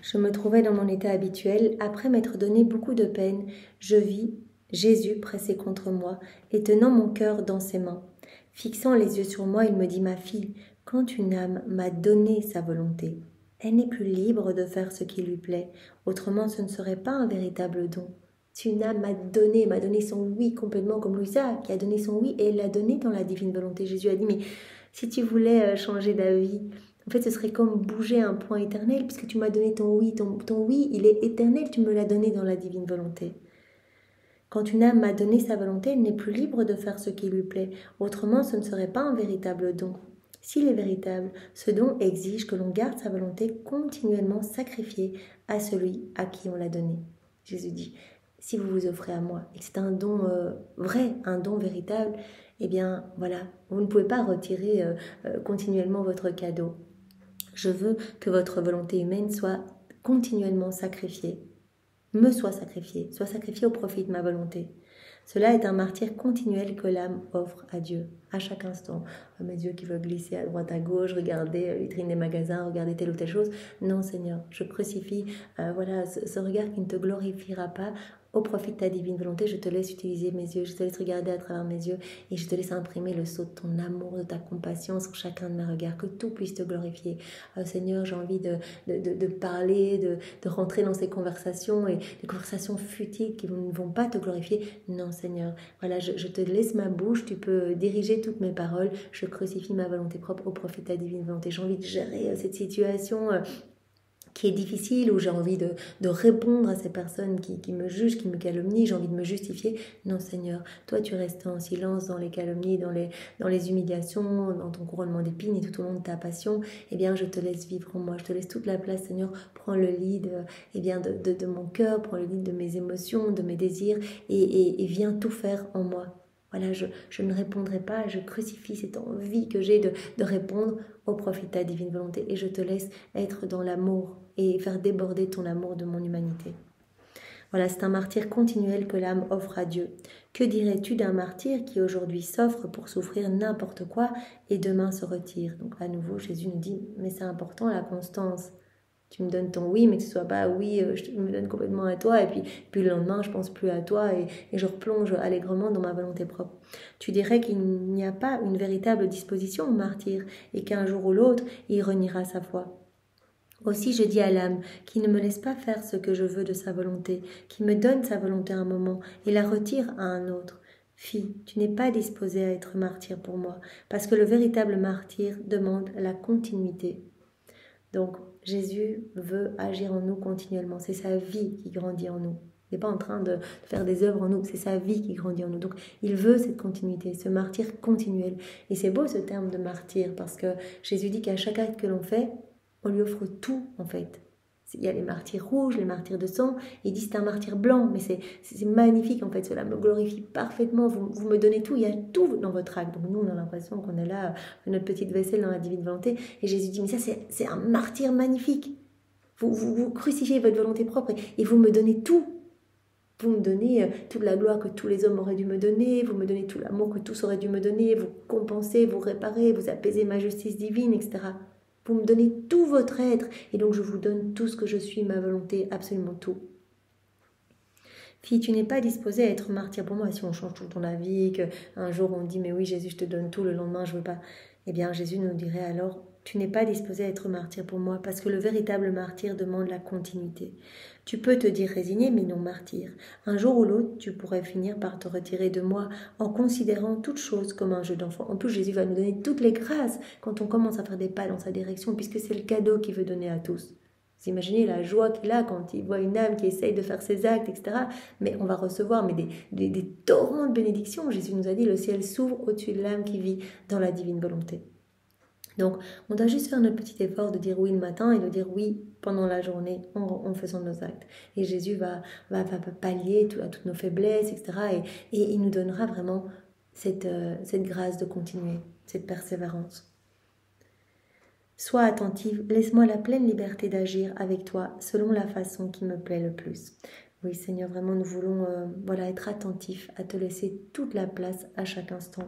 Je me trouvais dans mon état habituel. Après m'être donné beaucoup de peine, je vis Jésus pressé contre moi et tenant mon cœur dans ses mains. Fixant les yeux sur moi, il me dit, ma fille, quand une âme m'a donné sa volonté, elle n'est plus libre de faire ce qui lui plaît, autrement ce ne serait pas un véritable don. Si une âme m'a donné son oui complètement comme Louisa, qui a donné son oui et elle l'a donné dans la divine volonté. Jésus a dit, mais si tu voulais changer d'avis, en fait ce serait comme bouger un point éternel, puisque tu m'as donné ton oui, ton oui il est éternel, tu me l'as donné dans la divine volonté. Quand une âme m'a donné sa volonté, elle n'est plus libre de faire ce qui lui plaît, autrement ce ne serait pas un véritable don. S'il est véritable, ce don exige que l'on garde sa volonté continuellement sacrifiée à celui à qui on l'a donné. Jésus dit, si vous vous offrez à moi, et que c'est un don vrai, un don véritable, eh bien voilà, vous ne pouvez pas retirer continuellement votre cadeau. Je veux que votre volonté humaine soit continuellement sacrifiée, soit sacrifiée au profit de ma volonté. Cela est un martyre continuel que l'âme offre à Dieu, à chaque instant. Mes yeux qui veulent glisser à droite à gauche, regarder la vitrine des magasins, regarder telle ou telle chose. Non Seigneur, je crucifie ce regard qui ne te glorifiera pas. Au profit de ta divine volonté, je te laisse utiliser mes yeux, je te laisse regarder à travers mes yeux et je te laisse imprimer le sceau de ton amour, de ta compassion sur chacun de mes regards, que tout puisse te glorifier. Seigneur, j'ai envie de parler, de rentrer dans ces conversations et des conversations futiles qui ne vont pas te glorifier. Non Seigneur, voilà, je te laisse ma bouche, tu peux diriger toutes mes paroles, je crucifie ma volonté propre au profit de ta divine volonté. J'ai envie de gérer cette situation qui est difficile, où j'ai envie de répondre à ces personnes qui me jugent, qui me calomnient, j'ai envie de me justifier. Non Seigneur, toi tu restes en silence dans les calomnies, dans les humiliations, dans ton couronnement d'épines et tout au long de ta passion. Eh bien je te laisse vivre en moi, je te laisse toute la place Seigneur, prends le lead de mon cœur, prends le lead de mes émotions, de mes désirs et viens tout faire en moi. Voilà, je ne répondrai pas, je crucifie cette envie que j'ai de répondre au profit de ta divine volonté et je te laisse être dans l'amour et faire déborder ton amour de mon humanité. Voilà, c'est un martyr continuel que l'âme offre à Dieu. Que dirais-tu d'un martyr qui aujourd'hui s'offre pour souffrir n'importe quoi et demain se retire? Donc à nouveau, Jésus nous dit, mais c'est important la constance. Tu me donnes ton oui, mais que ce soit pas oui, je me donne complètement à toi, et puis le lendemain, je pense plus à toi, et je replonge allègrement dans ma volonté propre. Tu dirais qu'il n'y a pas une véritable disposition au martyr, et qu'un jour ou l'autre, il reniera sa foi. Aussi je dis à l'âme, qui ne me laisse pas faire ce que je veux de sa volonté, qui me donne sa volonté à un moment, et la retire à un autre. Fille, tu n'es pas disposée à être martyr pour moi, parce que le véritable martyr demande la continuité. Donc, Jésus veut agir en nous continuellement. C'est sa vie qui grandit en nous. Il n'est pas en train de faire des œuvres en nous, c'est sa vie qui grandit en nous. Donc, il veut cette continuité, ce martyr continuel. Et c'est beau ce terme de martyr, parce que Jésus dit qu'à chaque acte que l'on fait, on lui offre tout, en fait. Il y a les martyrs rouges, les martyrs de sang. Il dit c'est un martyr blanc, mais c'est magnifique en fait. Cela me glorifie parfaitement. Vous me donnez tout, il y a tout dans votre acte. Donc nous, on a l'impression qu'on est là, notre petite vaisselle dans la divine volonté. Et Jésus dit mais ça, c'est un martyr magnifique. Vous crucifiez votre volonté propre et vous me donnez tout. Vous me donnez toute la gloire que tous les hommes auraient dû me donner. Vous me donnez tout l'amour que tous auraient dû me donner. Vous compensez, vous réparez, vous apaisez ma justice divine, etc. Vous me donnez tout votre être, et donc je vous donne tout ce que je suis, ma volonté, absolument tout. Fille, tu n'es pas disposée à être martyr pour moi. Si on change tout ton avis, qu'un jour on dit, mais oui Jésus, je te donne tout, le lendemain je ne veux pas. Eh bien Jésus nous dirait alors, tu n'es pas disposée à être martyr pour moi, parce que le véritable martyr demande la continuité. Tu peux te dire résigné, mais non martyr. Un jour ou l'autre, tu pourrais finir par te retirer de moi en considérant toute chose comme un jeu d'enfant. En plus, Jésus va nous donner toutes les grâces quand on commence à faire des pas dans sa direction, puisque c'est le cadeau qu'il veut donner à tous. Vous imaginez la joie qu'il a quand il voit une âme qui essaye de faire ses actes, etc. Mais on va recevoir des torrents de bénédictions. Jésus nous a dit, le ciel s'ouvre au-dessus de l'âme qui vit dans la divine volonté. Donc, on doit juste faire notre petit effort de dire oui le matin et de dire oui pendant la journée en faisant nos actes. Et Jésus va pallier à toutes nos faiblesses, etc. Et il nous donnera vraiment cette grâce de continuer, cette persévérance. Sois attentive, laisse-moi la pleine liberté d'agir avec toi selon la façon qui me plaît le plus. Oui Seigneur, vraiment nous voulons être attentifs à te laisser toute la place à chaque instant.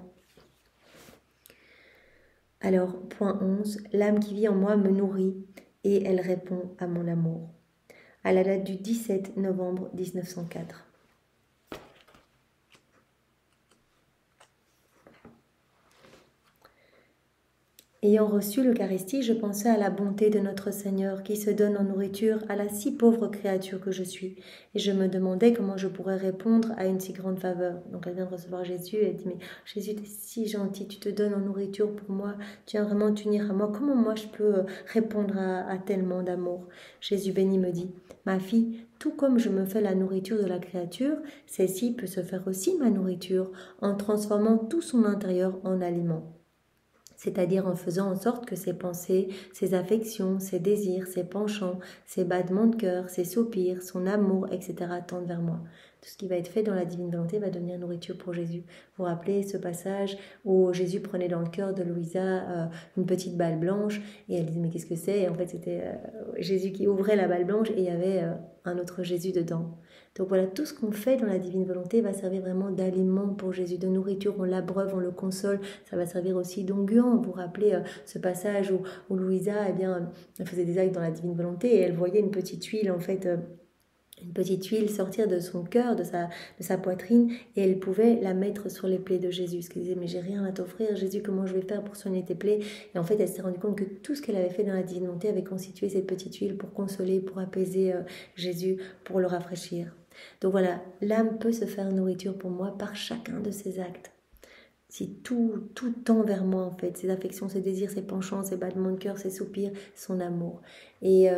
Alors, point 11, l'âme qui vit en moi me nourrit et elle répond à mon amour. À la date du 17 novembre 1904. Ayant reçu l'Eucharistie, je pensais à la bonté de notre Seigneur qui se donne en nourriture à la si pauvre créature que je suis. Et je me demandais comment je pourrais répondre à une si grande faveur. Donc elle vient de recevoir Jésus et elle dit, mais Jésus, tu es si gentil, tu te donnes en nourriture pour moi, tu viens vraiment t'unir à moi. Comment moi je peux répondre à tellement d'amour? Jésus béni me dit, ma fille, tout comme je me fais la nourriture de la créature, celle-ci peut se faire aussi ma nourriture en transformant tout son intérieur en aliment. C'est-à-dire en faisant en sorte que ses pensées, ses affections, ses désirs, ses penchants, ses battements de cœur, ses soupirs, son amour, etc. tendent vers moi. Tout ce qui va être fait dans la divine volonté va devenir nourriture pour Jésus. Vous vous rappelez ce passage où Jésus prenait dans le cœur de Louisa une petite balle blanche et elle disait mais qu'est-ce que c'est? Et en fait c'était Jésus qui ouvrait la balle blanche et il y avait un autre Jésus dedans. Donc voilà, tout ce qu'on fait dans la divine volonté va servir vraiment d'aliment pour Jésus, de nourriture, on l'abreuve, on le console, ça va servir aussi d'onguent. Vous vous rappelez ce passage où Louisa, elle faisait des actes dans la divine volonté et elle voyait une petite huile en fait... une petite huile sortir de son cœur, de sa poitrine, et elle pouvait la mettre sur les plaies de Jésus. Parce qu'elle disait, mais j'ai rien à t'offrir, Jésus, comment je vais faire pour soigner tes plaies? Et en fait, elle s'est rendue compte que tout ce qu'elle avait fait dans la divine volonté avait constitué cette petite huile pour consoler, pour apaiser Jésus, pour le rafraîchir. Donc voilà, l'âme peut se faire nourriture pour moi par chacun de ses actes. Si tout tend vers moi en fait, ses affections, ses désirs, ses penchants, ses battements de cœur, ses soupirs, son amour. Et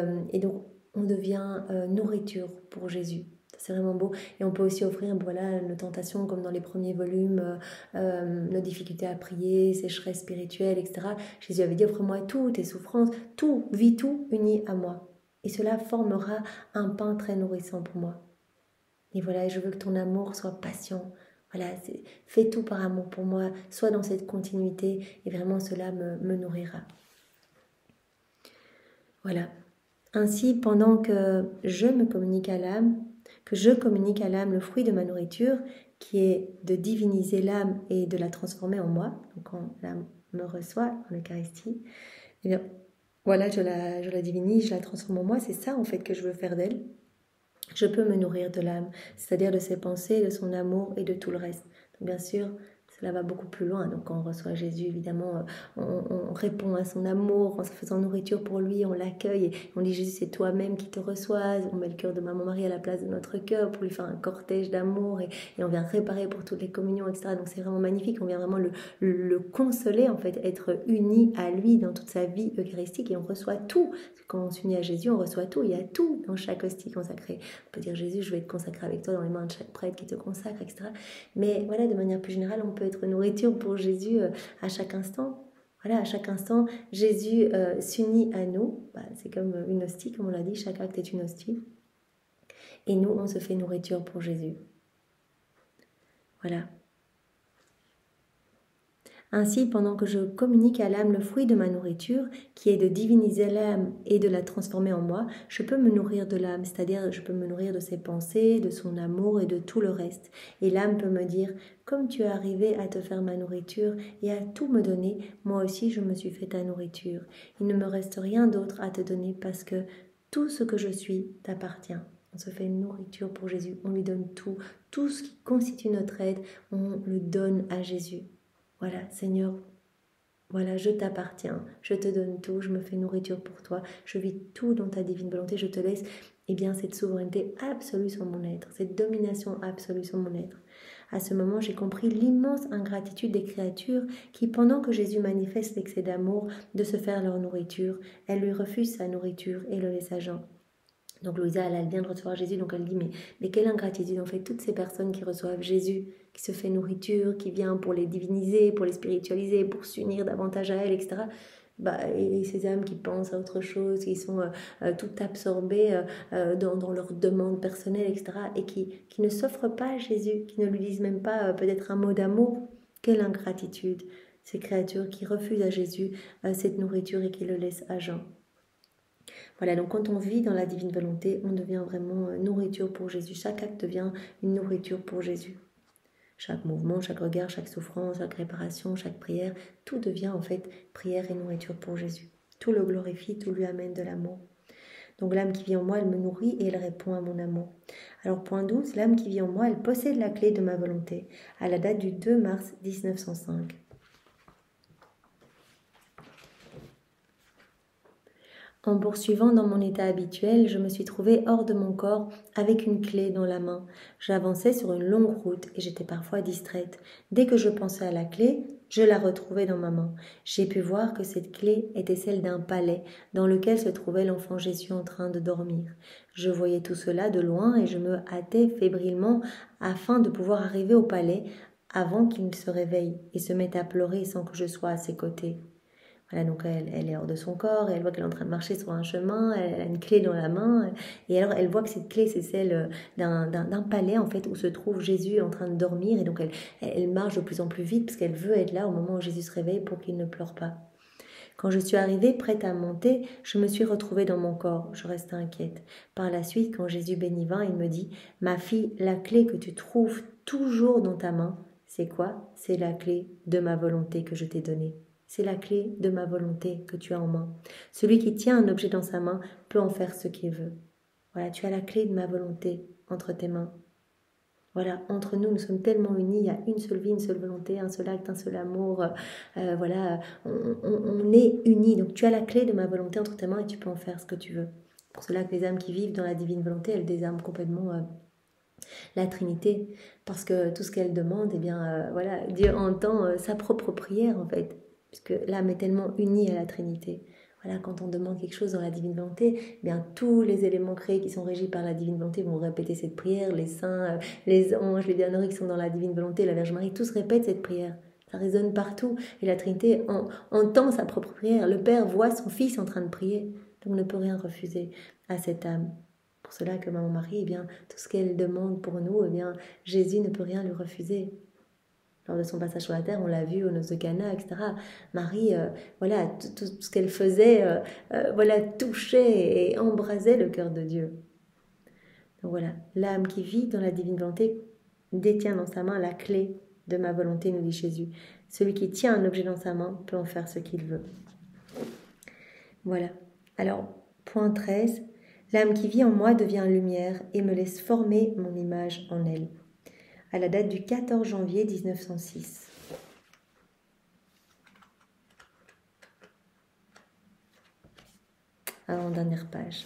donc, on devient nourriture pour Jésus. C'est vraiment beau. Et on peut aussi offrir nos tentations comme dans les premiers volumes, nos difficultés à prier, sécheresse spirituelle, etc. Jésus avait dit, offre-moi tout, tes souffrances, tout, vis tout uni à moi. Et cela formera un pain très nourrissant pour moi. Et voilà, je veux que ton amour soit patient. Voilà, fais tout par amour pour moi, sois dans cette continuité et vraiment cela me nourrira. Voilà. Ainsi, pendant que je me communique à l'âme, que je communique à l'âme le fruit de ma nourriture, qui est de diviniser l'âme et de la transformer en moi. Donc quand l'âme me reçoit en Eucharistie, eh bien voilà, je la divinise, je la transforme en moi. C'est ça en fait que je veux faire d'elle. Je peux me nourrir de l'âme, c'est-à-dire de ses pensées, de son amour et de tout le reste. Donc, bien sûr, cela va beaucoup plus loin. Donc quand on reçoit Jésus, évidemment, on répond à son amour en se faisant nourriture pour lui, on l'accueille et on dit Jésus, c'est toi-même qui te reçois. On met le cœur de Maman Marie à la place de notre cœur pour lui faire un cortège d'amour et on vient réparer pour toutes les communions, etc. Donc c'est vraiment magnifique. On vient vraiment le consoler, en fait, être uni à lui dans toute sa vie eucharistique et on reçoit tout. Quand on s'unit à Jésus, on reçoit tout. Il y a tout dans chaque hostie consacrée. On peut dire Jésus, je vais être consacré avec toi dans les mains de chaque prêtre qui te consacre, etc. Mais voilà, de manière plus générale, on peut être nourriture pour Jésus à chaque instant. Voilà, à chaque instant, Jésus s'unit à nous. C'est comme une hostie, comme on l'a dit, chaque acte est une hostie. Et nous, on se fait nourriture pour Jésus. Voilà. Ainsi, pendant que je communique à l'âme le fruit de ma nourriture, qui est de diviniser l'âme et de la transformer en moi, je peux me nourrir de l'âme, c'est-à-dire je peux me nourrir de ses pensées, de son amour et de tout le reste. Et l'âme peut me dire, comme tu es arrivé à te faire ma nourriture et à tout me donner, moi aussi je me suis fait ta nourriture. Il ne me reste rien d'autre à te donner parce que tout ce que je suis t'appartient. On se fait une nourriture pour Jésus, on lui donne tout. Tout ce qui constitue notre aide, on le donne à Jésus. Voilà, Seigneur, voilà, je t'appartiens, je te donne tout, je me fais nourriture pour toi, je vis tout dans ta divine volonté, je te laisse, cette souveraineté absolue sur mon être, cette domination absolue sur mon être. À ce moment, j'ai compris l'immense ingratitude des créatures qui, pendant que Jésus manifeste l'excès d'amour de se faire leur nourriture, elles lui refusent sa nourriture et le laissent à Jean. Donc Louisa, elle vient de recevoir Jésus, donc elle dit, mais quelle ingratitude, en fait, toutes ces personnes qui reçoivent Jésus, qui se fait nourriture, qui vient pour les diviniser, pour les spiritualiser, pour s'unir davantage à elle, etc. Et ces âmes qui pensent à autre chose, qui sont toutes absorbées dans leurs demandes personnelles, etc. Et qui ne s'offrent pas à Jésus, qui ne lui disent même pas peut-être un mot d'amour. Quelle ingratitude, ces créatures qui refusent à Jésus cette nourriture et qui le laissent à Jean. Voilà, donc quand on vit dans la divine volonté, on devient vraiment nourriture pour Jésus. Chaque acte devient une nourriture pour Jésus. Chaque mouvement, chaque regard, chaque souffrance, chaque réparation, chaque prière, tout devient en fait prière et nourriture pour Jésus. Tout le glorifie, tout lui amène de l'amour. Donc l'âme qui vit en moi, elle me nourrit et elle répond à mon amour. Alors point 12, l'âme qui vit en moi, elle possède la clé de ma volonté, à la date du 2 mars 1905. En poursuivant dans mon état habituel, je me suis trouvée hors de mon corps avec une clé dans la main. J'avançais sur une longue route et j'étais parfois distraite. Dès que je pensais à la clé, je la retrouvais dans ma main. J'ai pu voir que cette clé était celle d'un palais dans lequel se trouvait l'enfant Jésus en train de dormir. Je voyais tout cela de loin et je me hâtais fébrilement afin de pouvoir arriver au palais avant qu'il se réveille et se mette à pleurer sans que je sois à ses côtés. Voilà, donc elle est hors de son corps, et elle voit qu'elle est en train de marcher sur un chemin, elle a une clé dans la main, et alors elle voit que cette clé c'est celle d'un palais en fait où se trouve Jésus en train de dormir, et donc elle marche de plus en plus vite parce qu'elle veut être là au moment où Jésus se réveille pour qu'il ne pleure pas. Quand je suis arrivée prête à monter, je me suis retrouvée dans mon corps, je restais inquiète. Par la suite, quand Jésus béni vint, il me dit « Ma fille, la clé que tu trouves toujours dans ta main, c'est quoi? C'est la clé de ma volonté que je t'ai donnée. » C'est la clé de ma volonté que tu as en main. Celui qui tient un objet dans sa main peut en faire ce qu'il veut. Voilà, tu as la clé de ma volonté entre tes mains. Voilà, entre nous, nous sommes tellement unis, il y a une seule vie, une seule volonté, un seul acte, un seul amour. Voilà, on est unis. Donc tu as la clé de ma volonté entre tes mains et tu peux en faire ce que tu veux. Pour cela que les âmes qui vivent dans la divine volonté, elles désarment complètement la Trinité. Parce que tout ce qu'elles demandent, voilà, Dieu entend sa propre prière en fait. Puisque l'âme est tellement unie à la Trinité. Voilà, quand on demande quelque chose dans la divine volonté, tous les éléments créés qui sont régis par la divine volonté vont répéter cette prière, les saints, les anges, les bienheureux qui sont dans la divine volonté, la Vierge Marie, tous répètent cette prière. Ça résonne partout et la Trinité entend sa propre prière. Le Père voit son Fils en train de prier, donc ne peut rien refuser à cette âme. Pour cela que Maman Marie, tout ce qu'elle demande pour nous, Jésus ne peut rien lui refuser. Lors de son passage sur la terre, on l'a vu aux noces de Cana, etc. Marie, tout ce qu'elle faisait, touchait et embrasait le cœur de Dieu. Donc voilà, l'âme qui vit dans la divine volonté détient dans sa main la clé de ma volonté, nous dit Jésus. Celui qui tient un objet dans sa main peut en faire ce qu'il veut. Voilà. Alors, point 13, l'âme qui vit en moi devient lumière et me laisse former mon image en elle. À la date du 14 janvier 1906. Avant-dernière page.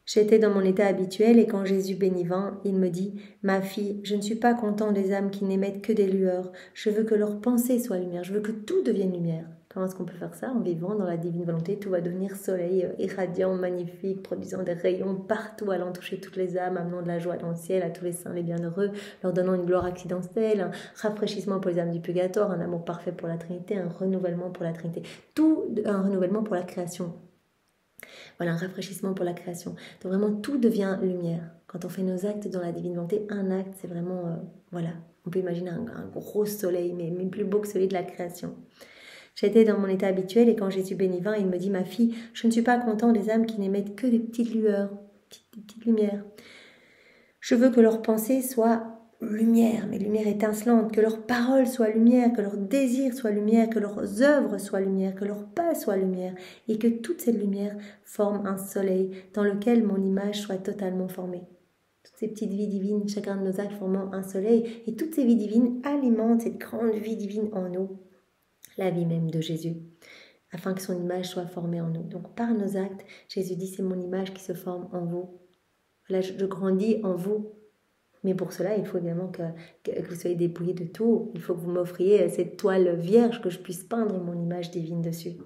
J'étais dans mon état habituel et quand Jésus bénit vint, il me dit « Ma fille, je ne suis pas content des âmes qui n'émettent que des lueurs. Je veux que leur pensée soit lumière. Je veux que tout devienne lumière. » Comment est-ce qu'on peut faire ça? En vivant dans la divine volonté, tout va devenir soleil, irradiant, magnifique, produisant des rayons partout, allant toucher toutes les âmes, amenant de la joie dans le ciel à tous les saints, les bienheureux, leur donnant une gloire accidentelle, un rafraîchissement pour les âmes du purgatoire, un amour parfait pour la Trinité, un renouvellement pour la Trinité. Tout un renouvellement pour la création. Voilà, un rafraîchissement pour la création. Donc vraiment, tout devient lumière. Quand on fait nos actes dans la divine volonté, un acte, c'est vraiment, voilà, on peut imaginer un gros soleil, mais plus beau que celui de la création. J'étais dans mon état habituel et quand Jésus bénit vint, il me dit « Ma fille, je ne suis pas content des âmes qui n'émettent que des petites lueurs, des petites lumières. Je veux que leur pensée soit lumière, mais lumière étincelante, que leurs paroles soient lumière, que leurs désirs soient lumière, que leurs œuvres soient lumière, que leurs pas soient lumière, et que toute cette lumière forme un soleil dans lequel mon image soit totalement formée. » Toutes ces petites vies divines, chacun de nos actes formant un soleil, et toutes ces vies divines alimentent cette grande vie divine en nous, la vie même de Jésus, afin que son image soit formée en nous. Donc par nos actes, Jésus dit, c'est mon image qui se forme en vous. Là, je grandis en vous. Mais pour cela, il faut évidemment que vous soyez dépouillés de tout. Il faut que vous m'offriez cette toile vierge, que je puisse peindre mon image divine dessus.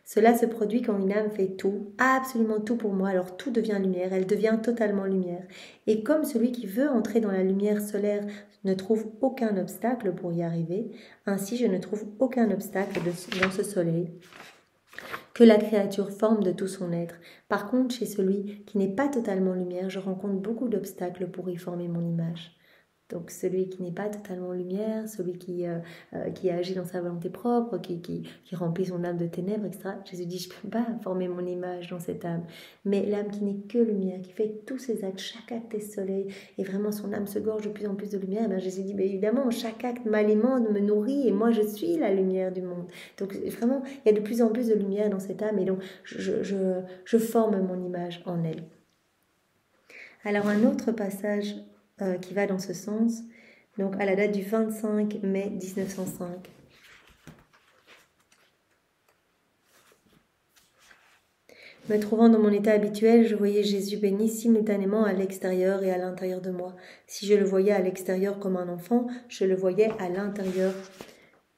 Cela se produit quand une âme fait tout, absolument tout pour moi, alors tout devient lumière, elle devient totalement lumière. Et comme celui qui veut entrer dans la lumière solaire ne trouve aucun obstacle pour y arriver, ainsi je ne trouve aucun obstacle dans ce soleil que la créature forme de tout son être. Par contre, chez celui qui n'est pas totalement lumière, je rencontre beaucoup d'obstacles pour y former mon image. Donc celui qui n'est pas totalement lumière, celui qui agit dans sa volonté propre, qui remplit son âme de ténèbres, etc. Jésus dit, je ne peux pas former mon image dans cette âme. Mais l'âme qui n'est que lumière, qui fait tous ses actes, chaque acte est soleil, et vraiment son âme se gorge de plus en plus de lumière, et Jésus dit, évidemment, chaque acte m'alimente, me nourrit, et moi je suis la lumière du monde. Donc vraiment, il y a de plus en plus de lumière dans cette âme, et donc je forme mon image en elle. Alors un autre passage qui va dans ce sens, donc à la date du 25 mai 1905. Me trouvant dans mon état habituel, je voyais Jésus béni simultanément à l'extérieur et à l'intérieur de moi. Si je le voyais à l'extérieur comme un enfant, je le voyais à l'intérieur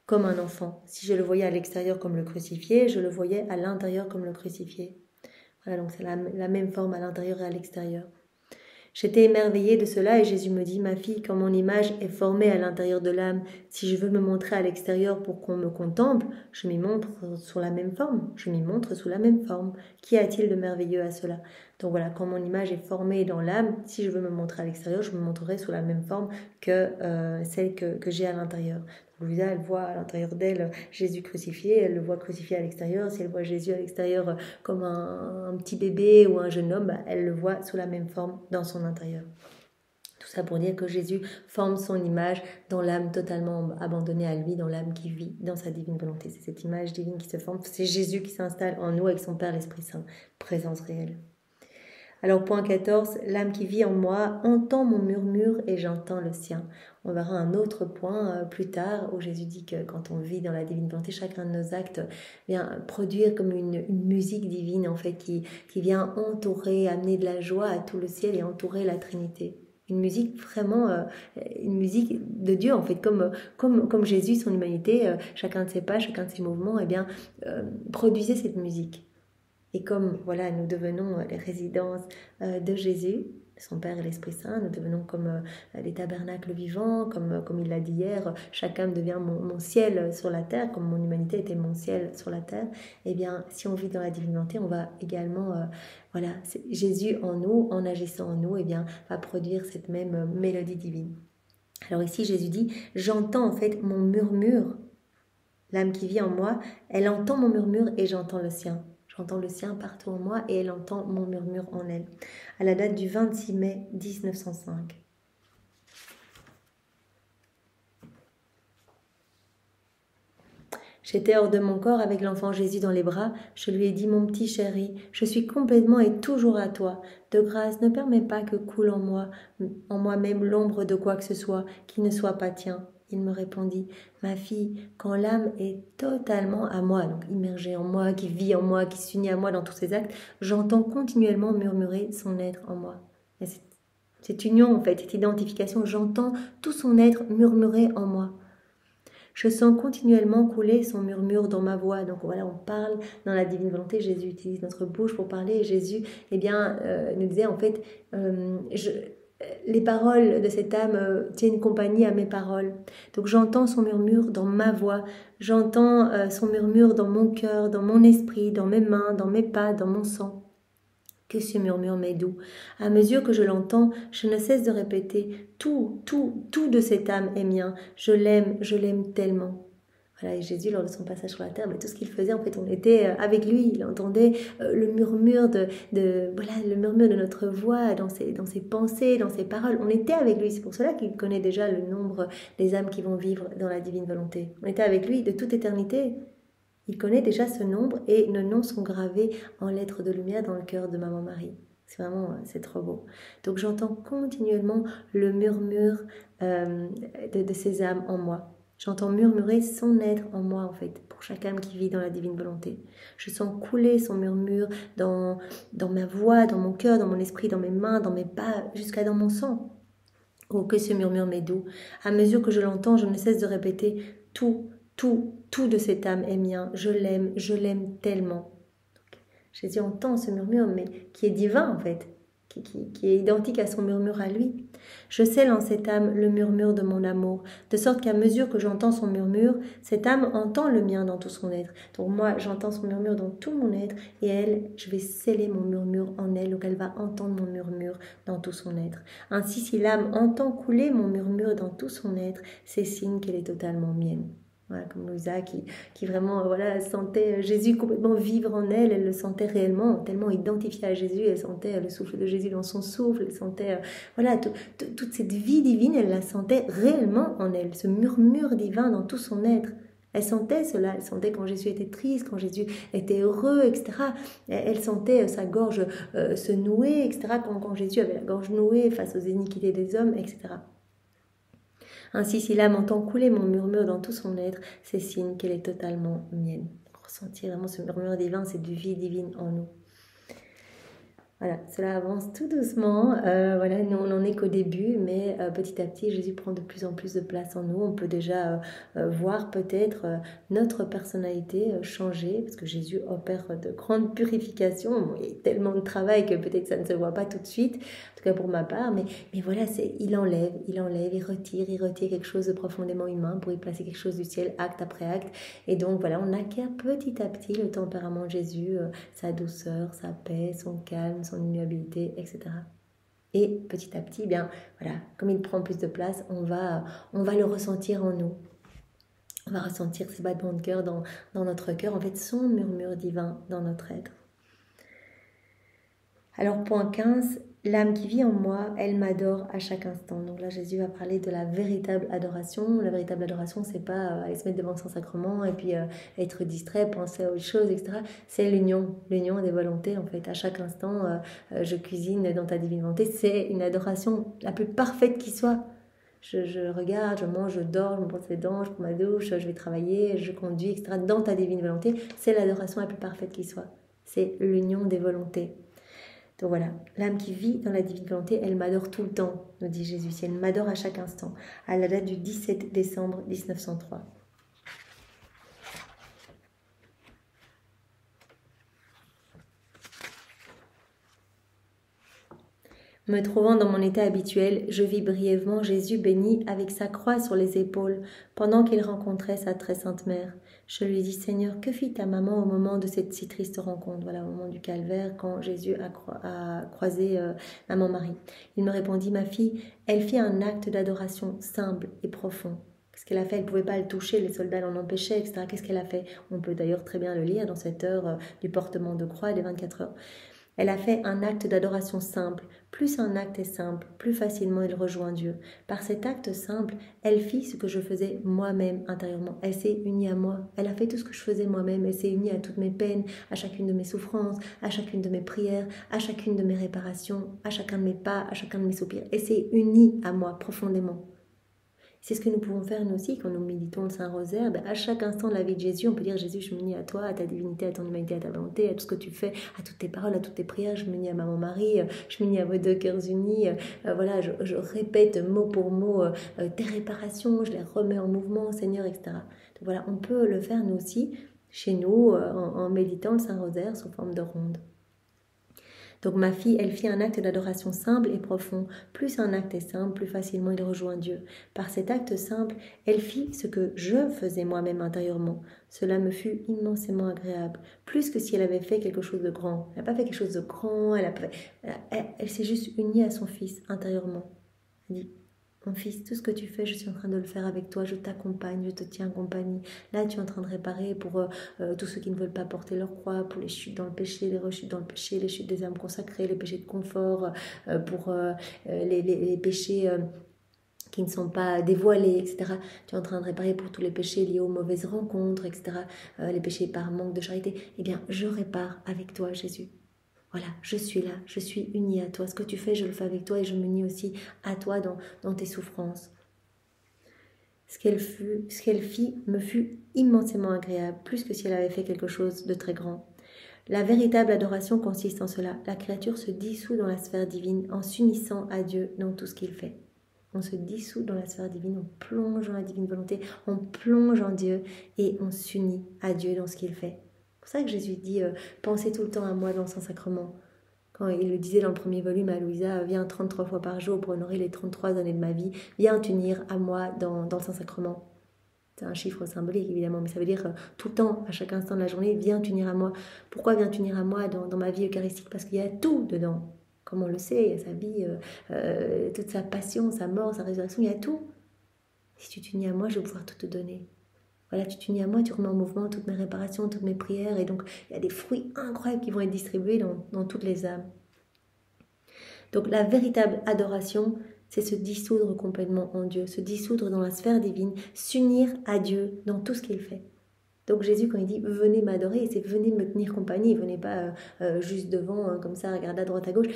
comme un enfant. Si je le voyais à l'extérieur comme le crucifié, je le voyais à l'intérieur comme le crucifié. Voilà, donc c'est la même forme à l'intérieur et à l'extérieur. J'étais émerveillée de cela et Jésus me dit « Ma fille, quand mon image est formée à l'intérieur de l'âme, si je veux me montrer à l'extérieur pour qu'on me contemple, je m'y montre sous la même forme. Je m'y montre sous la même forme. Qu'y a-t-il de merveilleux à cela ?» Donc voilà, quand mon image est formée dans l'âme, si je veux me montrer à l'extérieur, je me montrerai sous la même forme que celle que j'ai à l'intérieur. Louisa, elle voit à l'intérieur d'elle Jésus crucifié, elle le voit crucifié à l'extérieur. Si elle voit Jésus à l'extérieur comme un petit bébé ou un jeune homme, elle le voit sous la même forme dans son intérieur. Tout ça pour dire que Jésus forme son image dans l'âme totalement abandonnée à lui, dans l'âme qui vit dans sa divine volonté. C'est cette image divine qui se forme, c'est Jésus qui s'installe en nous avec son Père l'Esprit Saint, présence réelle. Alors point 14, l'âme qui vit en moi entend mon murmure et j'entends le sien. On verra un autre point plus tard où Jésus dit que quand on vit dans la divine volonté, chacun de nos actes vient produire comme une musique divine en fait qui vient entourer, amener de la joie à tout le ciel et entourer la Trinité. Une musique vraiment, une musique de Dieu en fait, comme Jésus, son humanité, chacun de ses pas, chacun de ses mouvements, produisait cette musique. Et comme voilà, nous devenons les résidences de Jésus, son Père et l'Esprit Saint, nous devenons comme les tabernacles vivants, comme il l'a dit hier, chaque âme devient mon ciel sur la terre, comme mon humanité était mon ciel sur la terre. Eh bien, si on vit dans la divinité, on va également, voilà, Jésus en nous, en agissant en nous, eh bien, va produire cette même mélodie divine. Alors ici, Jésus dit, j'entends en fait mon murmure. L'âme qui vit en moi, elle entend mon murmure et j'entends le sien. Je J'entends le sien partout en moi et elle entend mon murmure en elle. À la date du 26 mai 1905. J'étais hors de mon corps avec l'enfant Jésus dans les bras. Je lui ai dit, mon petit chéri, je suis complètement et toujours à toi. De grâce, ne permets pas que coule en moi-même l'ombre de quoi que ce soit qui ne soit pas tien. Il me répondit, ma fille, quand l'âme est totalement à moi, donc immergée en moi, qui vit en moi, qui s'unit à moi dans tous ses actes, j'entends continuellement murmurer son être en moi. Et cette union, en fait, cette identification, j'entends tout son être murmurer en moi. Je sens continuellement couler son murmure dans ma voix. Donc voilà, on parle dans la divine volonté. Jésus utilise notre bouche pour parler. Et Jésus, nous disait en fait, les paroles de cette âme tiennent compagnie à mes paroles. Donc j'entends son murmure dans ma voix. J'entends son murmure dans mon cœur, dans mon esprit, dans mes mains, dans mes pas, dans mon sang. Que ce murmure m'est doux. À mesure que je l'entends, je ne cesse de répéter « Tout de cette âme est mien. Je l'aime tellement. » Voilà, et Jésus, lors de son passage sur la terre, tout ce qu'il faisait, en fait, on était avec lui. Il entendait le murmure le murmure de notre voix dans ses pensées, dans ses paroles. On était avec lui. C'est pour cela qu'il connaît déjà le nombre des âmes qui vont vivre dans la divine volonté. On était avec lui de toute éternité. Il connaît déjà ce nombre et nos noms sont gravés en lettres de lumière dans le cœur de Maman Marie. C'est trop beau. Donc j'entends continuellement le murmure de ces âmes en moi. J'entends murmurer son être en moi en fait, pour chaque âme qui vit dans la divine volonté. Je sens couler son murmure dans ma voix, dans mon cœur, dans mon esprit, dans mes mains, dans mes pas, jusqu'à dans mon sang. Oh, que ce murmure m'est doux. À mesure que je l'entends, je ne cesse de répéter tout de cette âme est mien. Je l'aime tellement. Donc, Jésus entend ce murmure, mais qui est divin en fait, qui est identique à son murmure à lui. Je scelle en cette âme le murmure de mon amour, de sorte qu'à mesure que j'entends son murmure, cette âme entend le mien dans tout son être. Donc moi, j'entends son murmure dans tout mon être, et elle, je vais sceller mon murmure en elle, donc elle va entendre mon murmure dans tout son être. Ainsi, si l'âme entend couler mon murmure dans tout son être, c'est signe qu'elle est totalement mienne. Voilà, comme Louisa qui vraiment sentait Jésus complètement vivre en elle, elle le sentait réellement, tellement identifiée à Jésus, elle sentait le souffle de Jésus dans son souffle, elle sentait toute cette vie divine, elle la sentait réellement en elle, ce murmure divin dans tout son être. Elle sentait cela, elle sentait quand Jésus était triste, quand Jésus était heureux, etc. Elle sentait sa gorge se nouer, etc. Quand Jésus avait la gorge nouée face aux iniquités des hommes, etc. Ainsi, si l'âme entend couler mon murmure dans tout son être, c'est signe qu'elle est totalement mienne. Ressentir vraiment ce murmure divin, c'est du vie divine en nous. Voilà, cela avance tout doucement. Nous, on n'en est qu'au début, mais petit à petit, Jésus prend de plus en plus de place en nous. On peut déjà voir peut-être notre personnalité changer, parce que Jésus opère de grandes purifications. Il y a tellement de travail que peut-être ça ne se voit pas tout de suite, en tout cas pour ma part. Mais voilà, il enlève, il retire quelque chose de profondément humain pour y placer quelque chose du ciel, acte après acte. Et donc voilà, on acquiert petit à petit le tempérament de Jésus, sa douceur, sa paix, son calme, son immuabilité, etc. Et petit à petit, comme il prend plus de place, on va le ressentir en nous. On va ressentir ces battements de cœur dans notre cœur, en fait, son murmure divin dans notre être. Alors, point 15, l'âme qui vit en moi, elle m'adore à chaque instant. Donc là, Jésus va parler de la véritable adoration. La véritable adoration, c'est pas aller se mettre devant son sacrement et puis être distrait, penser à autre chose, etc. C'est l'union des volontés, en fait. À chaque instant, je cuisine dans ta divine volonté. C'est une adoration la plus parfaite qui soit. Je regarde, je mange, je dors, je me brosse les dents, je prends ma douche, je vais travailler, je conduis, etc. Dans ta divine volonté, c'est l'adoration la plus parfaite qui soit. C'est l'union des volontés. Donc voilà, l'âme qui vit dans la divine volonté, elle m'adore tout le temps, nous dit Jésus. Elle m'adore à chaque instant, à la date du 17 décembre 1903. Me trouvant dans mon état habituel, je vis brièvement Jésus béni avec sa croix sur les épaules, pendant qu'il rencontrait sa très sainte mère. Je lui dis, Seigneur, que fit ta maman au moment de cette si triste rencontre, voilà, au moment du calvaire, quand Jésus a croisé Maman Marie. Il me répondit, ma fille, elle fit un acte d'adoration simple et profond. Qu'est-ce qu'elle a fait? Elle ne pouvait pas le toucher, les soldats l'en empêchaient, etc. Qu'est-ce qu'elle a fait? On peut d'ailleurs très bien le lire dans cette heure du portement de croix des 24 heures. Elle a fait un acte d'adoration simple. Plus un acte est simple, plus facilement il rejoint Dieu. Par cet acte simple, elle fit ce que je faisais moi-même intérieurement. Elle s'est unie à moi. Elle a fait tout ce que je faisais moi-même. Elle s'est unie à toutes mes peines, à chacune de mes souffrances, à chacune de mes prières, à chacune de mes réparations, à chacun de mes pas, à chacun de mes soupirs. Elle s'est unie à moi profondément. C'est ce que nous pouvons faire nous aussi quand nous méditons le Saint-Rosaire. À chaque instant de la vie de Jésus, on peut dire Jésus, je m'unis à toi, à ta divinité, à ton humanité, à ta volonté, à tout ce que tu fais, à toutes tes paroles, à toutes tes prières. Je m'unis à Maman Marie, je m'unis à vos deux cœurs unis. Voilà, je répète mot pour mot tes réparations, je les remets en mouvement, Seigneur, etc. Donc voilà, on peut le faire nous aussi, chez nous, en méditant le Saint-Rosaire sous forme de ronde. Donc ma fille, elle fit un acte d'adoration simple et profond. Plus un acte est simple, plus facilement il rejoint Dieu. Par cet acte simple, elle fit ce que je faisais moi-même intérieurement. Cela me fut immensément agréable, plus que si elle avait fait quelque chose de grand. Elle n'a pas fait quelque chose de grand, elle s'est juste unie à son fils intérieurement. Elle dit, mon fils, tout ce que tu fais, je suis en train de le faire avec toi, je t'accompagne, je te tiens compagnie. Là, tu es en train de réparer pour tous ceux qui ne veulent pas porter leur croix, pour les chutes dans le péché, les rechutes dans le péché, les chutes des âmes consacrées, les péchés de confort, pour les péchés qui ne sont pas dévoilés, etc. Tu es en train de réparer pour tous les péchés liés aux mauvaises rencontres, etc. Les péchés par manque de charité. Eh bien, je répare avec toi, Jésus. Voilà, je suis là, je suis unie à toi. Ce que tu fais, je le fais avec toi et je m'unis aussi à toi dans tes souffrances. Ce qu'elle fit me fut immensément agréable, plus que si elle avait fait quelque chose de très grand. La véritable adoration consiste en cela. La créature se dissout dans la sphère divine en s'unissant à Dieu dans tout ce qu'il fait. On se dissout dans la sphère divine, on plonge dans la divine volonté, on plonge en Dieu et on s'unit à Dieu dans ce qu'il fait. C'est pour ça que Jésus dit pensez tout le temps à moi dans le Saint-Sacrement. Quand il le disait dans le premier volume à Louisa, viens 33 fois par jour pour honorer les 33 années de ma vie, viens t'unir à moi dans le Saint-Sacrement. C'est un chiffre symbolique évidemment, mais ça veut dire tout le temps, à chaque instant de la journée, viens t'unir à moi. Pourquoi viens t'unir à moi dans ma vie eucharistique? Parce qu'il y a tout dedans. Comme on le sait, il y a sa vie, toute sa passion, sa mort, sa résurrection, il y a tout. Si tu t'unis à moi, je vais pouvoir tout te donner. Voilà, tu t'unis à moi, tu remets en mouvement toutes mes réparations, toutes mes prières. Et donc, il y a des fruits incroyables qui vont être distribués dans toutes les âmes. Donc, la véritable adoration, c'est se dissoudre complètement en Dieu, se dissoudre dans la sphère divine, s'unir à Dieu dans tout ce qu'il fait. Donc, Jésus, quand il dit « venez m'adorer », c'est « venez me tenir compagnie », venez pas juste devant, comme ça, regarder à droite, à gauche.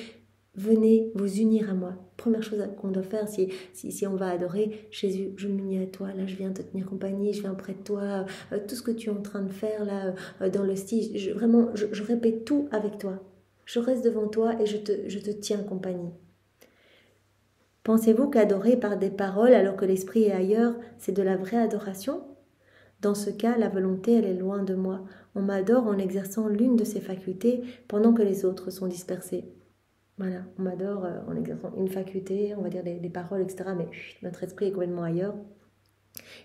Venez vous unir à moi. Première chose qu'on doit faire si on va adorer Jésus, je m'unis à toi, là je viens te tenir compagnie, je viens près de toi, tout ce que tu es en train de faire là dans le style, je répète tout avec toi. Je reste devant toi et je te tiens compagnie. Pensez-vous qu'adorer par des paroles alors que l'esprit est ailleurs, c'est de la vraie adoration? Dans ce cas, la volonté, elle est loin de moi. On m'adore en exerçant l'une de ses facultés pendant que les autres sont dispersées. Voilà, on m'adore en exerçant une faculté, on va dire des paroles, etc. Mais notre esprit est complètement ailleurs.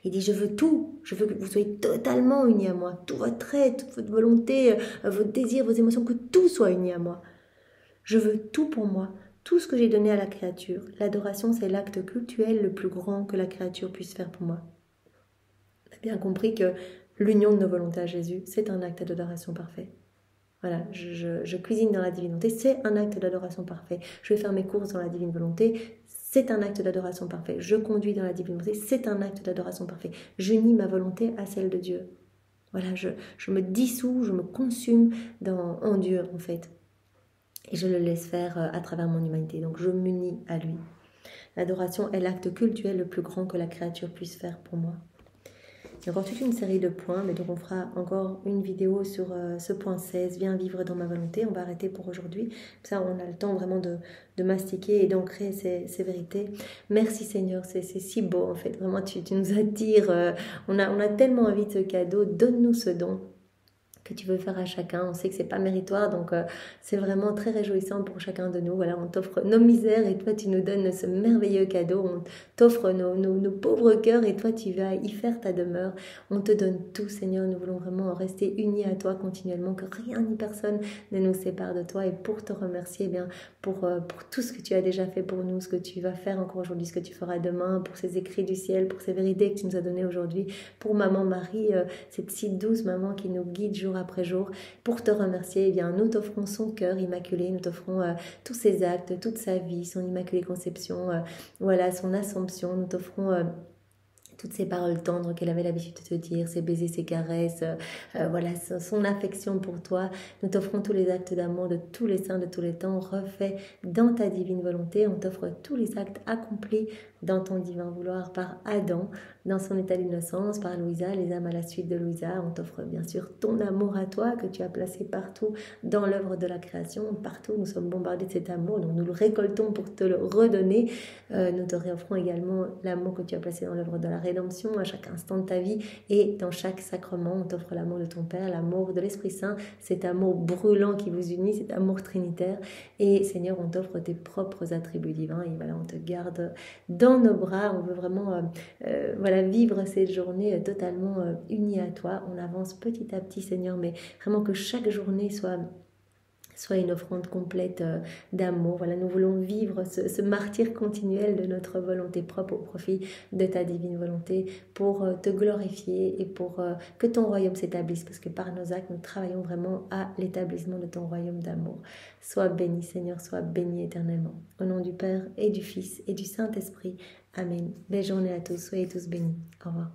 Il dit, je veux tout, je veux que vous soyez totalement unis à moi. Tout votre être, toute votre volonté, vos désirs, vos émotions, que tout soit uni à moi. Je veux tout pour moi, tout ce que j'ai donné à la créature. L'adoration, c'est l'acte cultuel le plus grand que la créature puisse faire pour moi. On a bien compris que l'union de nos volontés à Jésus, c'est un acte d'adoration parfait. Voilà, je cuisine dans la divine volonté, c'est un acte d'adoration parfait. Je vais faire mes courses dans la divine volonté, c'est un acte d'adoration parfait. Je conduis dans la divine volonté, c'est un acte d'adoration parfait. J'unis ma volonté à celle de Dieu. Voilà, je me dissous, je me consume en Dieu en fait. Et je le laisse faire à travers mon humanité. Donc je m'unis à lui. L'adoration est l'acte cultuel le plus grand que la créature puisse faire pour moi. Il y a encore toute une série de points, mais donc on fera encore une vidéo sur ce point 16, viens vivre dans ma volonté. On va arrêter pour aujourd'hui. Ça, on a le temps vraiment de mastiquer et d'ancrer ces vérités. Merci Seigneur, c'est si beau en fait. Vraiment, tu nous attires. On a tellement envie de ce cadeau. Donne-nous ce don que tu veux faire à chacun. On sait que c'est pas méritoire, donc c'est vraiment très réjouissant pour chacun de nous. Voilà, on t'offre nos misères et toi tu nous donnes ce merveilleux cadeau. On t'offre nos pauvres cœurs et toi tu vas y faire ta demeure. On te donne tout, Seigneur. Nous voulons vraiment rester unis à toi continuellement, que rien ni personne ne nous sépare de toi. Et pour te remercier, eh bien, pour tout ce que tu as déjà fait pour nous, ce que tu vas faire encore aujourd'hui, ce que tu feras demain, pour ces écrits du ciel, pour ces vérités que tu nous as données aujourd'hui, pour maman Marie, cette si douce maman qui nous guide jour après jour. Pour te remercier, eh bien, nous t'offrons son cœur immaculé, nous t'offrons tous ses actes, toute sa vie, son immaculée conception, voilà, son assomption, nous t'offrons toutes ces paroles tendres qu'elle avait l'habitude de te dire, ses baisers, ses caresses, voilà, son affection pour toi. Nous t'offrons tous les actes d'amour de tous les saints de tous les temps, refaits dans ta divine volonté. On t'offre tous les actes accomplis dans ton divin vouloir par Adam, dans son état d'innocence, par Louisa, les âmes à la suite de Louisa. On t'offre bien sûr ton amour à toi que tu as placé partout dans l'œuvre de la création. Partout, nous sommes bombardés de cet amour, donc nous le récoltons pour te le redonner. Nous te réoffrons également l'amour que tu as placé dans l'œuvre de la rédemption à chaque instant de ta vie et dans chaque sacrement. On t'offre l'amour de ton Père, l'amour de l'Esprit Saint, cet amour brûlant qui vous unit, cet amour trinitaire. Et Seigneur, on t'offre tes propres attributs divins et voilà, on te garde dans nos bras. On veut vraiment voilà, vivre cette journée totalement unie à toi. On avance petit à petit, Seigneur, mais vraiment que chaque journée soit une offrande complète d'amour. Voilà, nous voulons vivre ce martyre continuel de notre volonté propre au profit de ta divine volonté pour te glorifier et pour que ton royaume s'établisse, parce que par nos actes, nous travaillons vraiment à l'établissement de ton royaume d'amour. Sois béni, Seigneur, sois béni éternellement. Au nom du Père et du Fils et du Saint-Esprit. Amen. Belle journée à tous, soyez tous bénis. Au revoir.